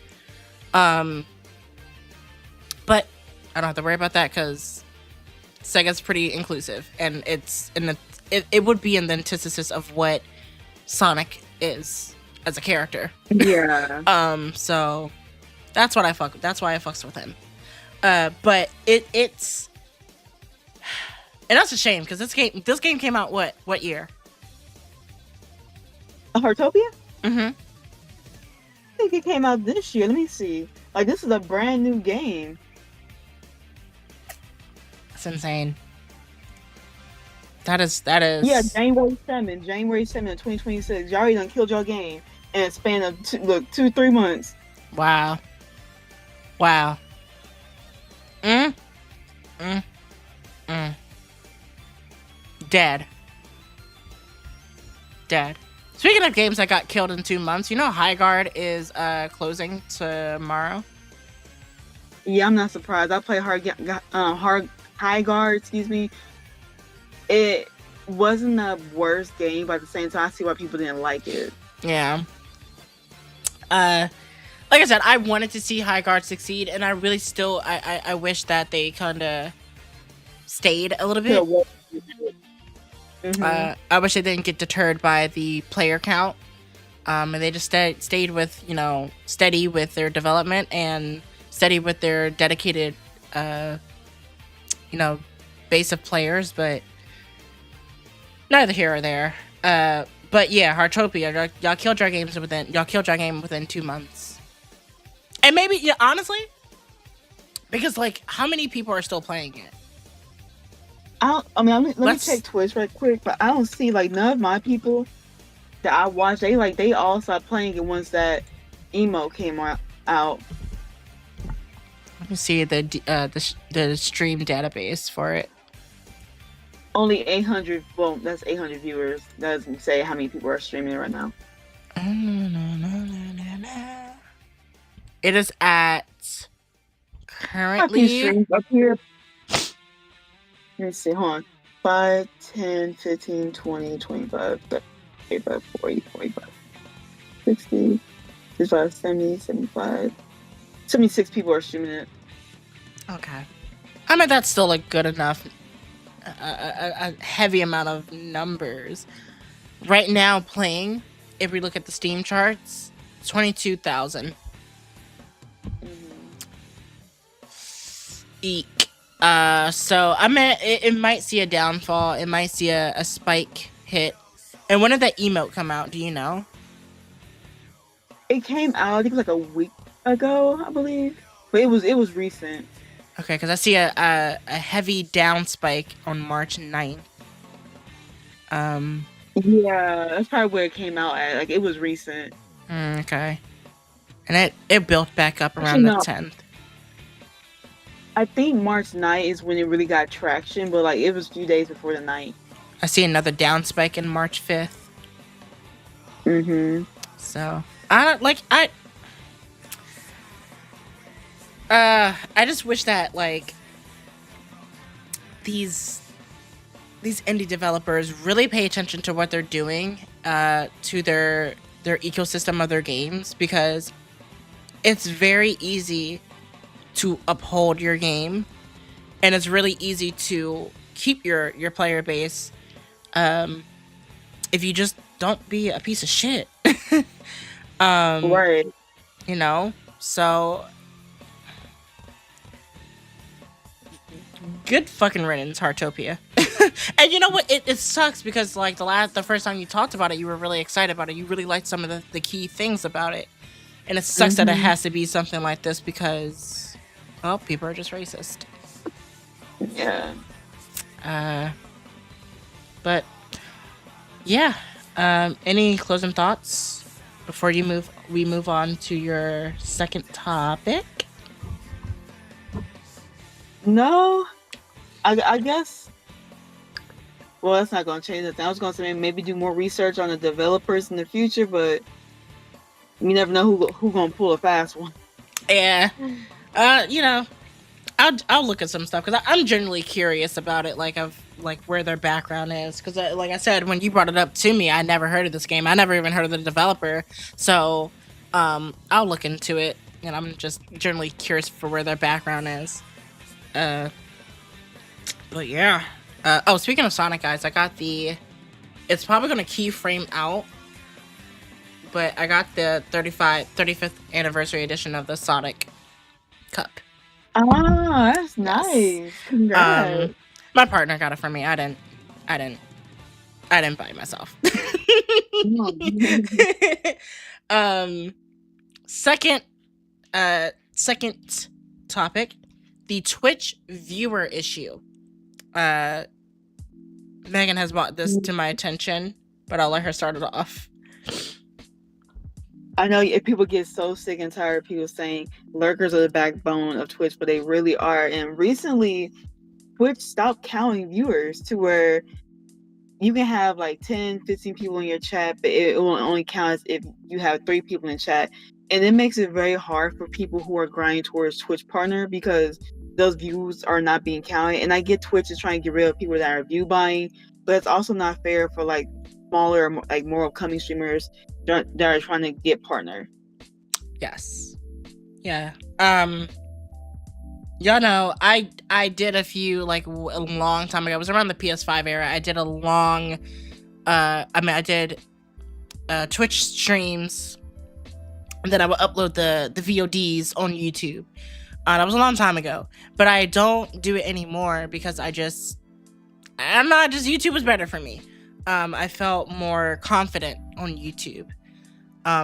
But I don't have to worry about that because Sega's pretty inclusive, and it would be in the antithesis of what Sonic is as a character. Yeah. So that's why I fucks with him. But it's and that's a shame because this game came out what year? Heartopia? Mm-hmm. I think it came out this year. Let me see. Like, this is a brand new game. That's insane. That is. Yeah, January 7th, 2026. Y'all already done killed your game in a span of 2-3 months. Wow. Mm. Dead. Speaking of games that got killed in 2 months, you know High Guard is closing tomorrow. Yeah, I'm not surprised. I play High Guard, excuse me. It wasn't the worst game, but at the same time, I see why people didn't like it. Yeah. Like I said, I wanted to see High Guard succeed, and I really still I wish that they kind of stayed a little bit. I wish they didn't get deterred by the player count, and they just stayed with steady with their development and steady with their dedicated base of players. But neither here or there. But yeah, Heartopia, y'all killed your game within 2 months, and maybe honestly, because like how many people are still playing it? Let me check Twitch right quick, but I don't see like none of my people that I watch. They all stopped playing it once that emo came out. Let me see the stream database for it. Only 800. Well, that's 800 viewers. That doesn't say how many people are streaming it right now. It is at currently. A few streams up here. Let me see, hold on. 5, 10, 15, 20, 25, 35, 40, 45, 60, 65, 70, 75. 76 people are streaming it. Okay. I mean, that's still a good enough, a heavy amount of numbers. Right now, playing, if we look at the Steam charts, 22,000. Eek. So I mean, it might see a downfall. It might see a spike hit. And when did that emote come out? Do you know? It came out, I think, like a week ago, I believe. But it was recent. Okay, because I see a heavy down spike on March 9th. Yeah, that's probably where it came out at. Like, it was recent. Okay. And it built back up around the 10th. I think March 9th is when it really got traction, but like it was a few days before the 9th. I see another down spike in March 5th. Mm-hmm. So I don't like I just wish that like these indie developers really pay attention to what they're doing to their ecosystem of their games, because it's very easy to uphold your game, and it's really easy to keep your player base if you just don't be a piece of shit. Right. You know, so good fucking riddance, Heartopia. And you know what? It sucks because like the first time you talked about it, you were really excited about it. You really liked some of the key things about it, and it sucks that it has to be something like this because, well, people are just racist. Yeah. But yeah. Any closing thoughts before we move on to your second topic? No, I guess. Well, that's not going to change anything. I was going to say maybe do more research on the developers in the future, but you never know who going to pull a fast one. Yeah. You know, I'll look at some stuff because I'm generally curious about it, like of like where their background is. Because like I said, when you brought it up to me, I never heard of this game. I never even heard of the developer. So I'll look into it, and I'm just generally curious for where their background is. But yeah. Oh, speaking of Sonic, guys, I got the. It's probably gonna keyframe out, but I got the 35th anniversary edition of the Sonic Cup. Ah, that's Yes. nice. Congrats. My partner got it for me. I didn't buy it myself. Second topic, the Twitch viewer issue. Megan has brought this to my attention, but I'll let her start it off. I know if people get so sick and tired of people saying lurkers are the backbone of Twitch, but they really are. And recently, Twitch stopped counting viewers to where you can have like 10, 15 people in your chat, but it will only count if you have 3 people in chat. And it makes it very hard for people who are grinding towards Twitch partner because those views are not being counted. And I get Twitch is trying to get rid of people that are view buying, but it's also not fair for like smaller, like more upcoming streamers that are trying to get partner. Yes. Yeah. Y'all know I did a few like a long time ago. It was around the PS5 era. I did a long I did Twitch streams, and then I would upload the VODs on YouTube. That was a long time ago, but I don't do it anymore because YouTube was better for me. I felt more confident on YouTube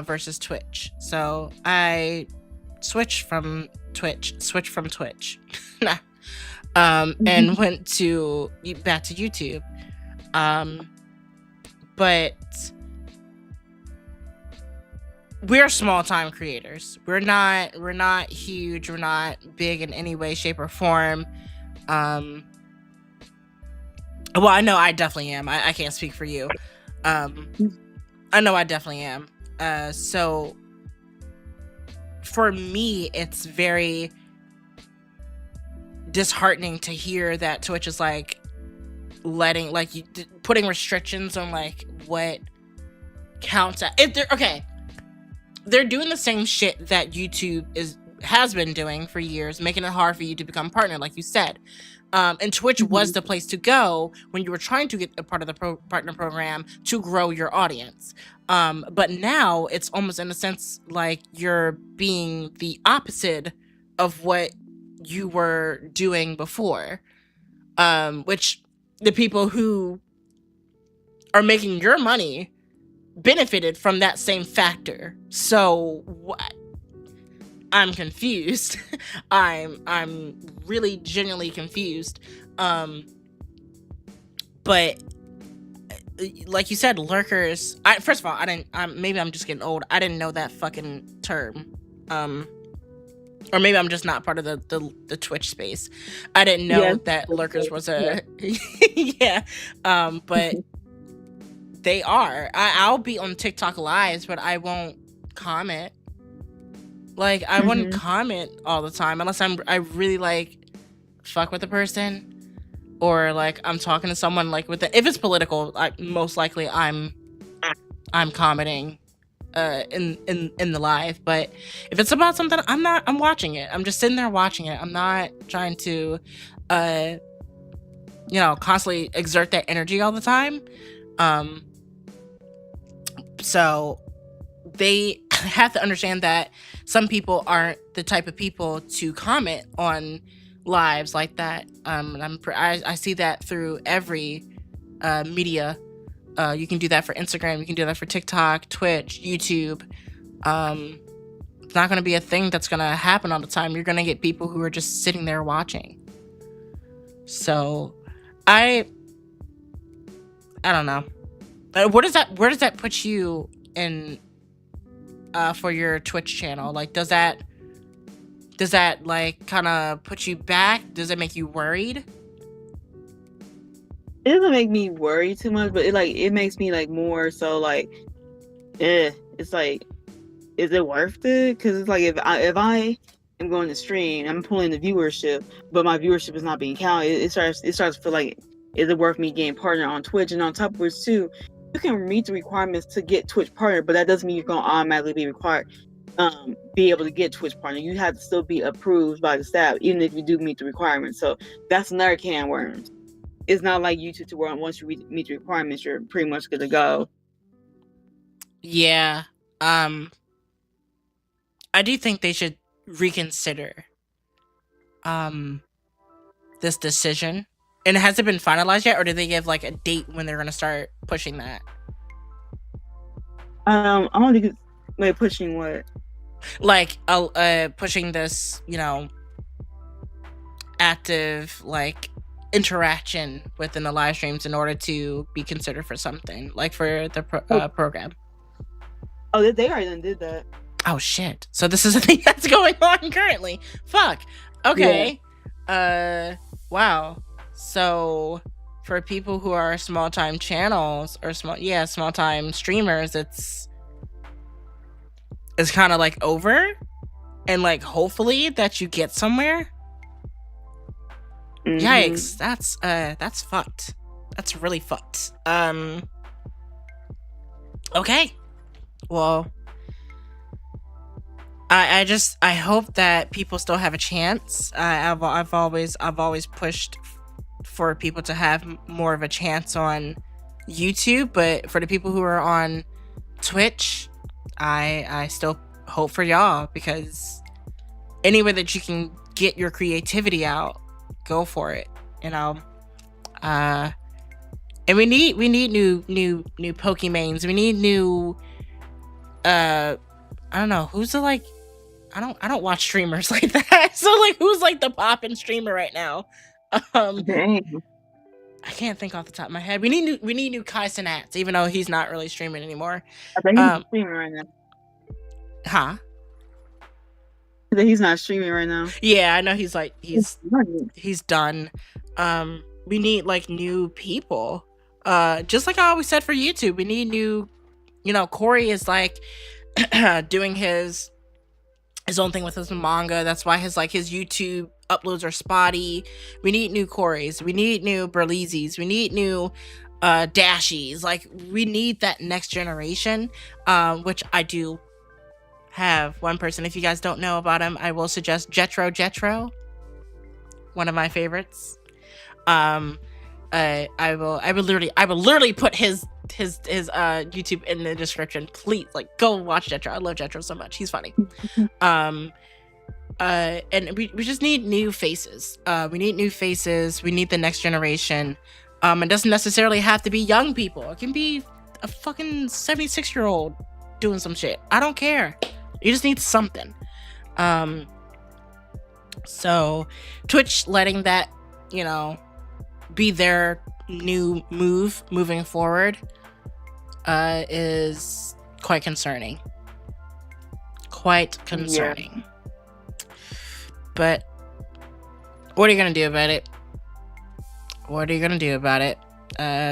versus Twitch, so I switched from Twitch, and went back to YouTube. But we're small time creators. We're not huge. We're not big in any way, shape, or form. Well, I know I definitely am. I can't speak for you. I know I definitely am. So for me, it's very disheartening to hear that Twitch is like putting restrictions on like what counts at. They're doing the same shit that YouTube has been doing for years, making it hard for you to become a partner, like you said. And Twitch was the place to go when you were trying to get a part of the partner program to grow your audience. But now it's almost in a sense like you're being the opposite of what you were doing before, which the people who are making your money benefited from that same factor. So what? I'm confused. I'm really genuinely confused. But like you said, lurkers. First of all, I didn't. Maybe I'm just getting old. I didn't know that fucking term. Or maybe I'm just not part of the Twitch space. I didn't know that lurkers was a yeah. But they are. I'll be on TikTok lives, but I won't comment. Like, I wouldn't Mm-hmm. comment all the time unless I really like fuck with the person, or like I'm talking to someone like with if it's political, most likely I'm commenting in the live. But if it's about something, I'm watching it. I'm just sitting there watching it. I'm not trying to constantly exert that energy all the time. So they have to understand that some people aren't the type of people to comment on lives like that. And I see that through every media. You can do that for Instagram. You can do that for TikTok, Twitch, YouTube. It's not going to be a thing that's going to happen all the time. You're going to get people who are just sitting there watching. So I don't know. Where does that put you in for your Twitch channel? Like, does that like kind of put you back? Does it make you worried? It doesn't make me worry too much, but it makes me like more so like, it's like, is it worth it? Because it's like if I am going to stream, I'm pulling the viewership, but my viewership is not being counted. It starts to feel like, is it worth me getting partner on Twitch? And on top of which too, you can meet the requirements to get Twitch partner, but that doesn't mean you're gonna automatically be required be able to get Twitch partner. You have to still be approved by the staff, even if you do meet the requirements. So that's another can of worms. It's not like YouTube to where once you meet the requirements, you're pretty much good to go. Yeah. I do think they should reconsider this decision. And has it been finalized yet, or did they give like a date when they're gonna start pushing that? I don't think it's pushing what? Like pushing this, active like interaction within the live streams in order to be considered for something, like for the program. Oh, they already done did that. Oh shit! So this is a thing that's going on currently. Fuck. Okay. Yeah. Wow. So for people who are small time channels or small time streamers, it's kind of like over, and like hopefully that you get somewhere. Mm-hmm. Yikes! That's fucked. That's really fucked. Okay. Well, I hope that people still have a chance. I've always pushed for people to have more of a chance on YouTube, but for the people who are on Twitch, I still hope for y'all, because any way that you can get your creativity out, go for it. And we need new Pokemains. We need new I don't know who's the like. I don't watch streamers like that. So like, who's like the poppin' streamer right now? Dang. I can't think off the top of my head. We need new Kai Cenats, even though he's not really streaming anymore. I think he's streaming right now. Huh? He's not streaming right now. Yeah, I know he's done. We need like new people. Just like I always said for YouTube, we need new. Corey is like doing his own thing with his manga. That's why his YouTube uploads are spotty. We need new Corys. We need new Berlizis. We need new Dashies. Like, we need that next generation, which I do have one person. If you guys don't know about him, I will suggest Jetro. One of my favorites. I will literally put his YouTube in the description. Please, like, go watch Jetro. I love Jetro so much. He's funny. And we just need new faces. We need new faces. We need the next generation. It doesn't necessarily have to be young people. It can be a fucking 76-year-old doing some shit. I don't care. You just need something. So Twitch letting that, be their new moving forward is quite concerning. Yeah. But what are you gonna do about it?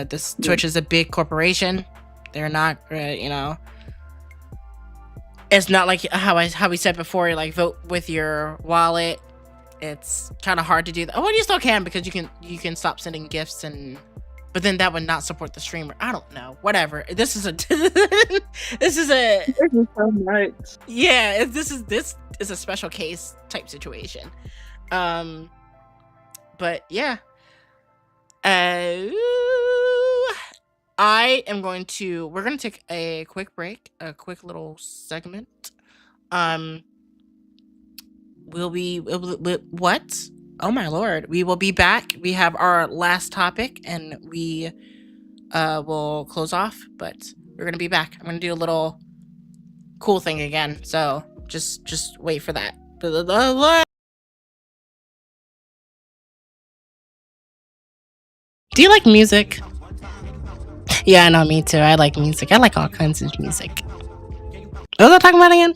This Twitch is a big corporation. They're not, It's not like how we said before, like vote with your wallet. It's kind of hard to do that. Oh, well, you still can, because you can stop sending gifts, but then that would not support the streamer. I don't know. Whatever. This is a this is a Thank you so much. yeah. This is a special case type situation. But yeah. We're going to take a quick break, a quick little segment. What? Oh my lord. We will be back. We have our last topic, and we will close off, but we're going to be back. I'm going to do a little cool thing again. So just wait for that. Do you like music? Yeah, I know, me too. I like music. I like all kinds of music. What was I talking about again?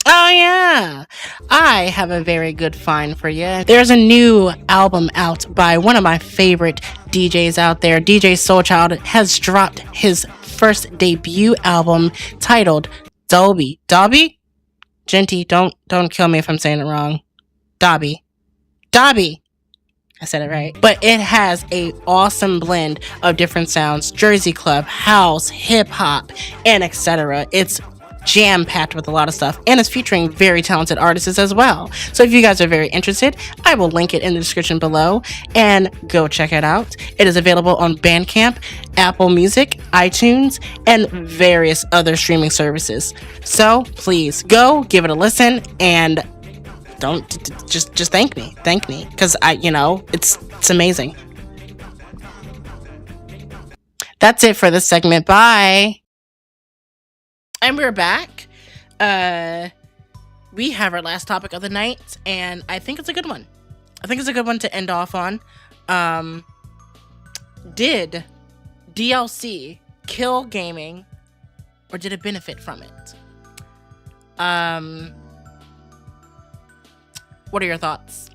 Oh yeah, I have a very good find for you. There's a new album out by one of my favorite DJs out there. DJ Soulchild has dropped his first debut album titled Dobby. Dobby? Genty, don't kill me if I'm saying it wrong. Dobby. I said it right. But it has a awesome blend of different sounds: Jersey club, house, hip hop, and etc. It's jam-packed with a lot of stuff, and it's featuring very talented artists as well. So if you guys are very interested, I will link it in the description below, and go check it out. It is available on Bandcamp, Apple Music, iTunes, and various other streaming services. So please go give it a listen, and just thank me, because it's amazing. That's it for this segment. Bye. And we're back. We have our last topic of the night, and I think it's a good one. To end off on. Did DLC kill gaming, or did it benefit from it? What are your thoughts?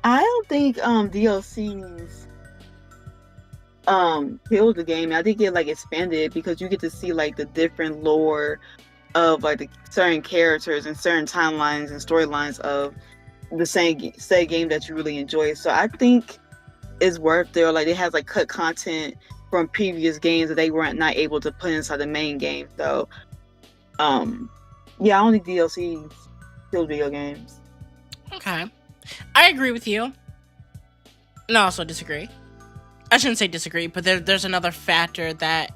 I don't think DLCs killed the game. I think it like expanded, because you get to see like the different lore of like the certain characters and certain timelines and storylines of the same said game that you really enjoy. So I think it's worth it. Or like it has like cut content from previous games that they weren't not able to put inside the main game. So yeah, I don't think DLCs kill video games. Okay, I agree with you, and I also disagree. I shouldn't say disagree, but there's another factor that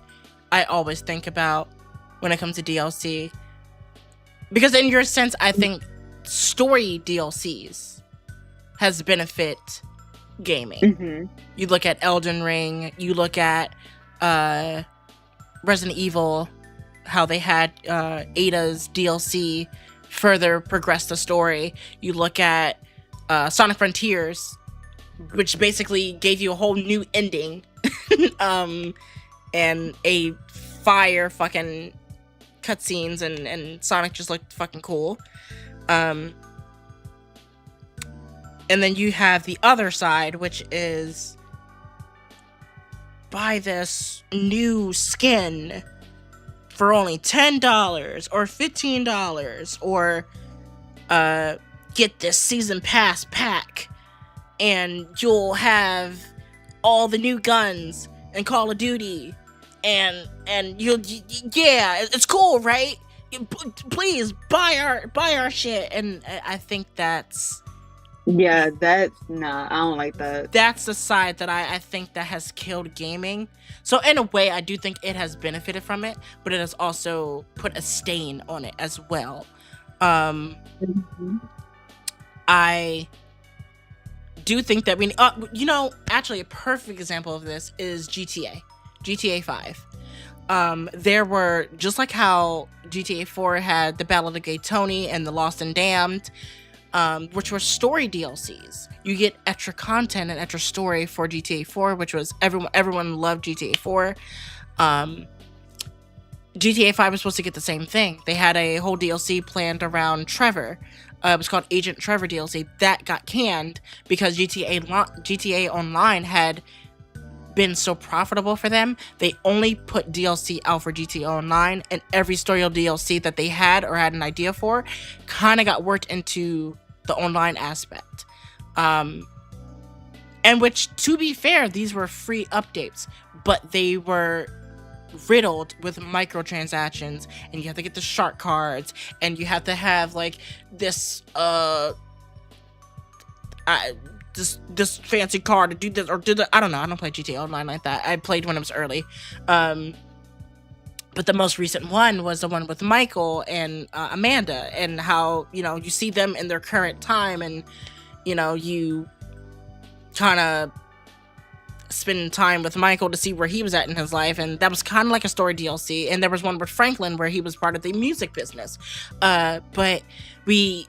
I always think about when it comes to DLC. Because in your sense, I think story DLCs has benefit gaming. Mm-hmm. You look at Elden Ring, you look at Resident Evil, how they had Ada's DLC further progress the story. You look at Sonic Frontiers, which basically gave you a whole new ending and a fire fucking cutscenes, and Sonic just looked fucking cool. And then you have the other side, which is buy this new skin for only $10 or $15, or get this season pass pack, and you'll have all the new guns and Call of Duty, and it's cool, right? Please buy our shit. And I think that's I don't like that. That's the side that I think that has killed gaming. So in a way, I do think it has benefited from it, but it has also put a stain on it as well. I do think that actually a perfect example of this is GTA 5. There were, just like how GTA 4 had the Battle of the Gay Tony and the Lost and Damned, which were story DLCs. You get extra content and extra story for GTA 4, which was everyone loved GTA 4. GTA 5 was supposed to get the same thing. They had a whole DLC planned around Trevor. It was called Agent Trevor DLC. That got canned because GTA Online had been so profitable for them, they only put DLC out for GTA Online, and every story DLC that they had or had an idea for kind of got worked into the online aspect. And which, to be fair, these were free updates, but they were riddled with microtransactions, and you have to get the shark cards, and you have to have like this this fancy card to do this or do that. I don't know. I don't play GTA Online like that. I played when it was early. But the most recent one was the one with Michael and Amanda, and how, you know, you see them in their current time, and, you know, you kind of spend time with Michael to see where he was at in his life, and that was kind of like a story DLC. And there was one with Franklin where he was part of the music business, but we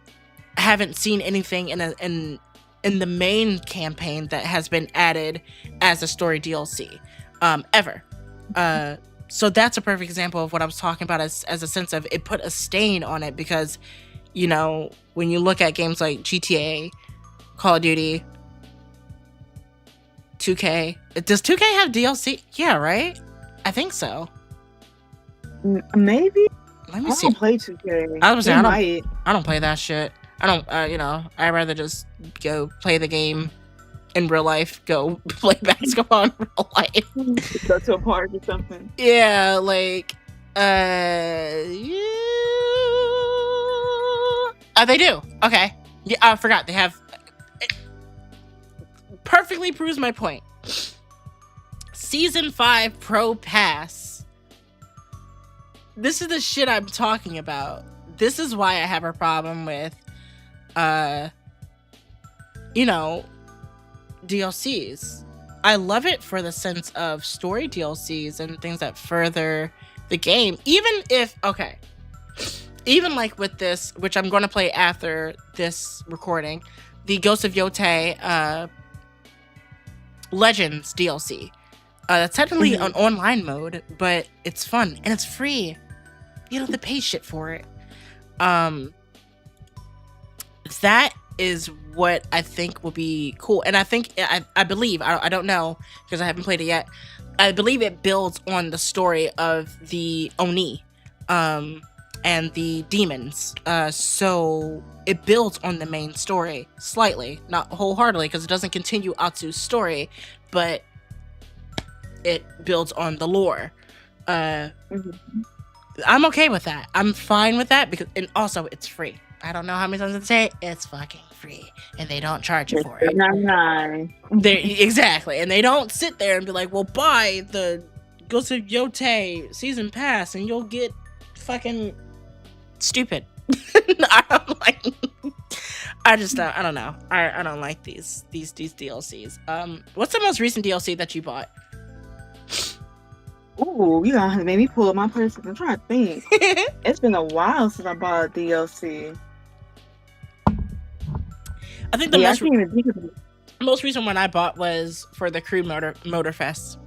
haven't seen anything in the main campaign that has been added as a story DLC ever. So that's a perfect example of what I was talking about as a sense of it put a stain on it, because, you know, when you look at games like GTA, Call of Duty, 2K. Does 2K have DLC? Yeah, right? I think so. Maybe. Let me see. I don't play 2K. I was saying, I don't play that shit. I don't, you know, I'd rather just go play the game in real life, go play basketball in real life. Go to a park or something. Yeah, like, yeah. Oh, they do. Okay. Yeah, I forgot. They have. It perfectly proves my point. Season 5 Pro Pass. This is the shit I'm talking about. This is why I have a problem with, you know, DLCs. I love it for the sense of story DLCs and things that further the game. Even if, okay, even like with this, which I'm going to play after this recording, the Ghost of Yotei Legends DLC. That's technically an online mode, but it's fun and it's free. You don't have to pay shit for it. That is what I think will be cool. And I think, I believe, I don't know because I haven't played it yet. I believe it builds on the story of the Oni and the demons. So it builds on the main story slightly, not wholeheartedly, because it doesn't continue Atsu's story, but it builds on the lore. I'm okay with that. I'm fine with that, because, and also it's free. I don't know how many times I say it, it's fucking free, and they don't charge you for it. Exactly, and they don't sit there and be like, "Well, buy the Ghost of Yotei season pass, and you'll get fucking stupid." I don't like. I don't know. I don't like these DLCs. What's the most recent DLC that you bought? Ooh, you gonna make me pull up my purse. I'm trying to think. It's been a while since I bought a DLC. I think the most recent one I bought was for the Crew Motorfest.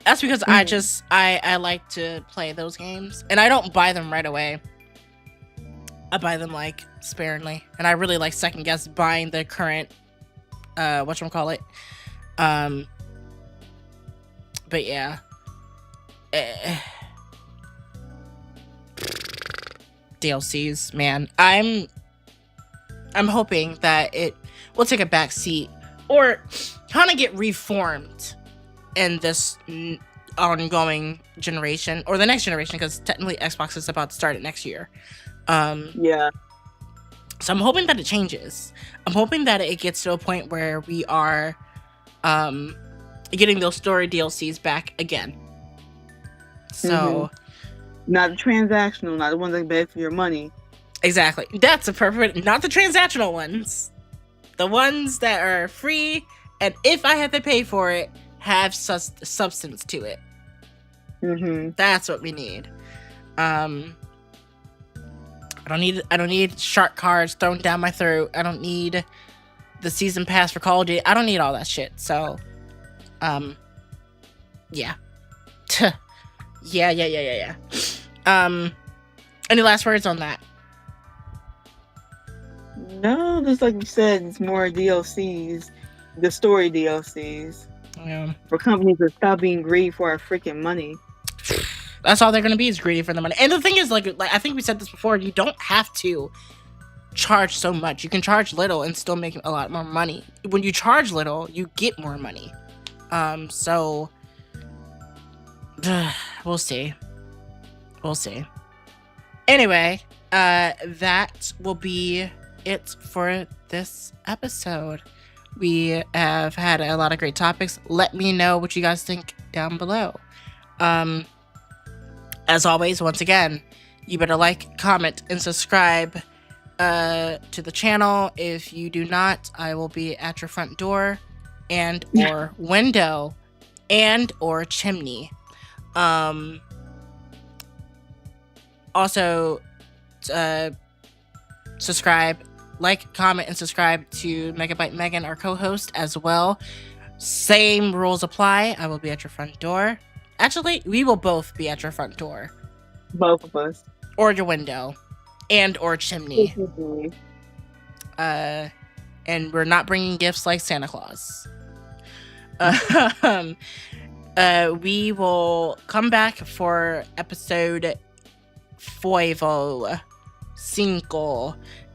That's because I like to play those games, and I don't buy them right away. I buy them like sparingly, and I really like second guess buying the current whatchamacallit. But yeah. DLCs, man. I'm hoping that it will take a back seat or kind of get reformed in this ongoing generation or the next generation, because technically Xbox is about to start it next year. Yeah. So I'm hoping that it changes. I'm hoping that it gets to a point where we are getting those story DLCs back again. So not the transactional, not the ones that beg for your money. Exactly. That's a perfect, not the transactional ones. The ones that are free, and if I have to pay for it, have substance to it. That's what we need. I don't need shark cards thrown down my throat. I don't need the season pass for Call of Duty. I don't need all that shit. So, yeah. Yeah. Any last words on that? No, just like you said, it's more DLCs, the story DLCs. Yeah. For companies to stop being greedy for our freaking money. That's all they're gonna be, is greedy for the money. And the thing is, like I think we said this before, you don't have to charge so much. You can charge little and still make a lot more money. When you charge little, you get more money. So we'll see. Anyway, that will be it for this episode. We have had a lot of great topics. Let me know what you guys think down below. As always, once again, you better like, comment, and subscribe to the channel. If you do not, I will be at your front door and or window and or chimney. Also, subscribe, like, comment, and subscribe to Megabyte Megan, our co-host, as well. Same rules apply. I will be at your front door. Actually, we will both be at your front door. Both of us. Or your window. And or chimney. And we're not bringing gifts like Santa Claus. We will come back for episode 5,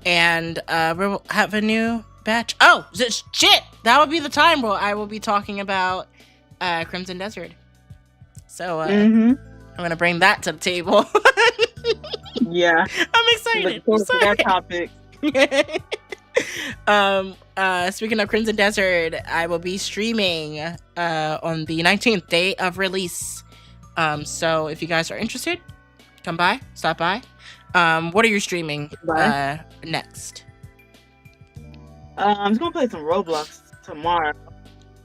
and we'll have a new batch. Oh, shit! That would be the time where I will be talking about Crimson Desert. So I'm gonna bring that to the table. Yeah, I'm excited. For that topic. Speaking of Crimson Desert, I will be streaming on the 19th, day of release. So if you guys are interested, come by, stop by. What are you streaming next? I'm just gonna play some Roblox tomorrow.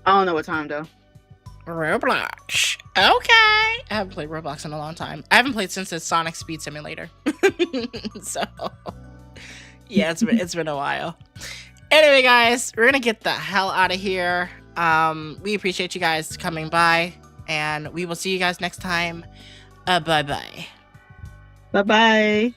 I don't know what time though. Roblox. Okay. I haven't played Roblox in a long time. I haven't played since the Sonic Speed Simulator. So yeah, it's been a while. Anyway, guys, we're gonna get the hell out of here. We appreciate you guys coming by, and we will see you guys next time. Bye bye. Bye bye.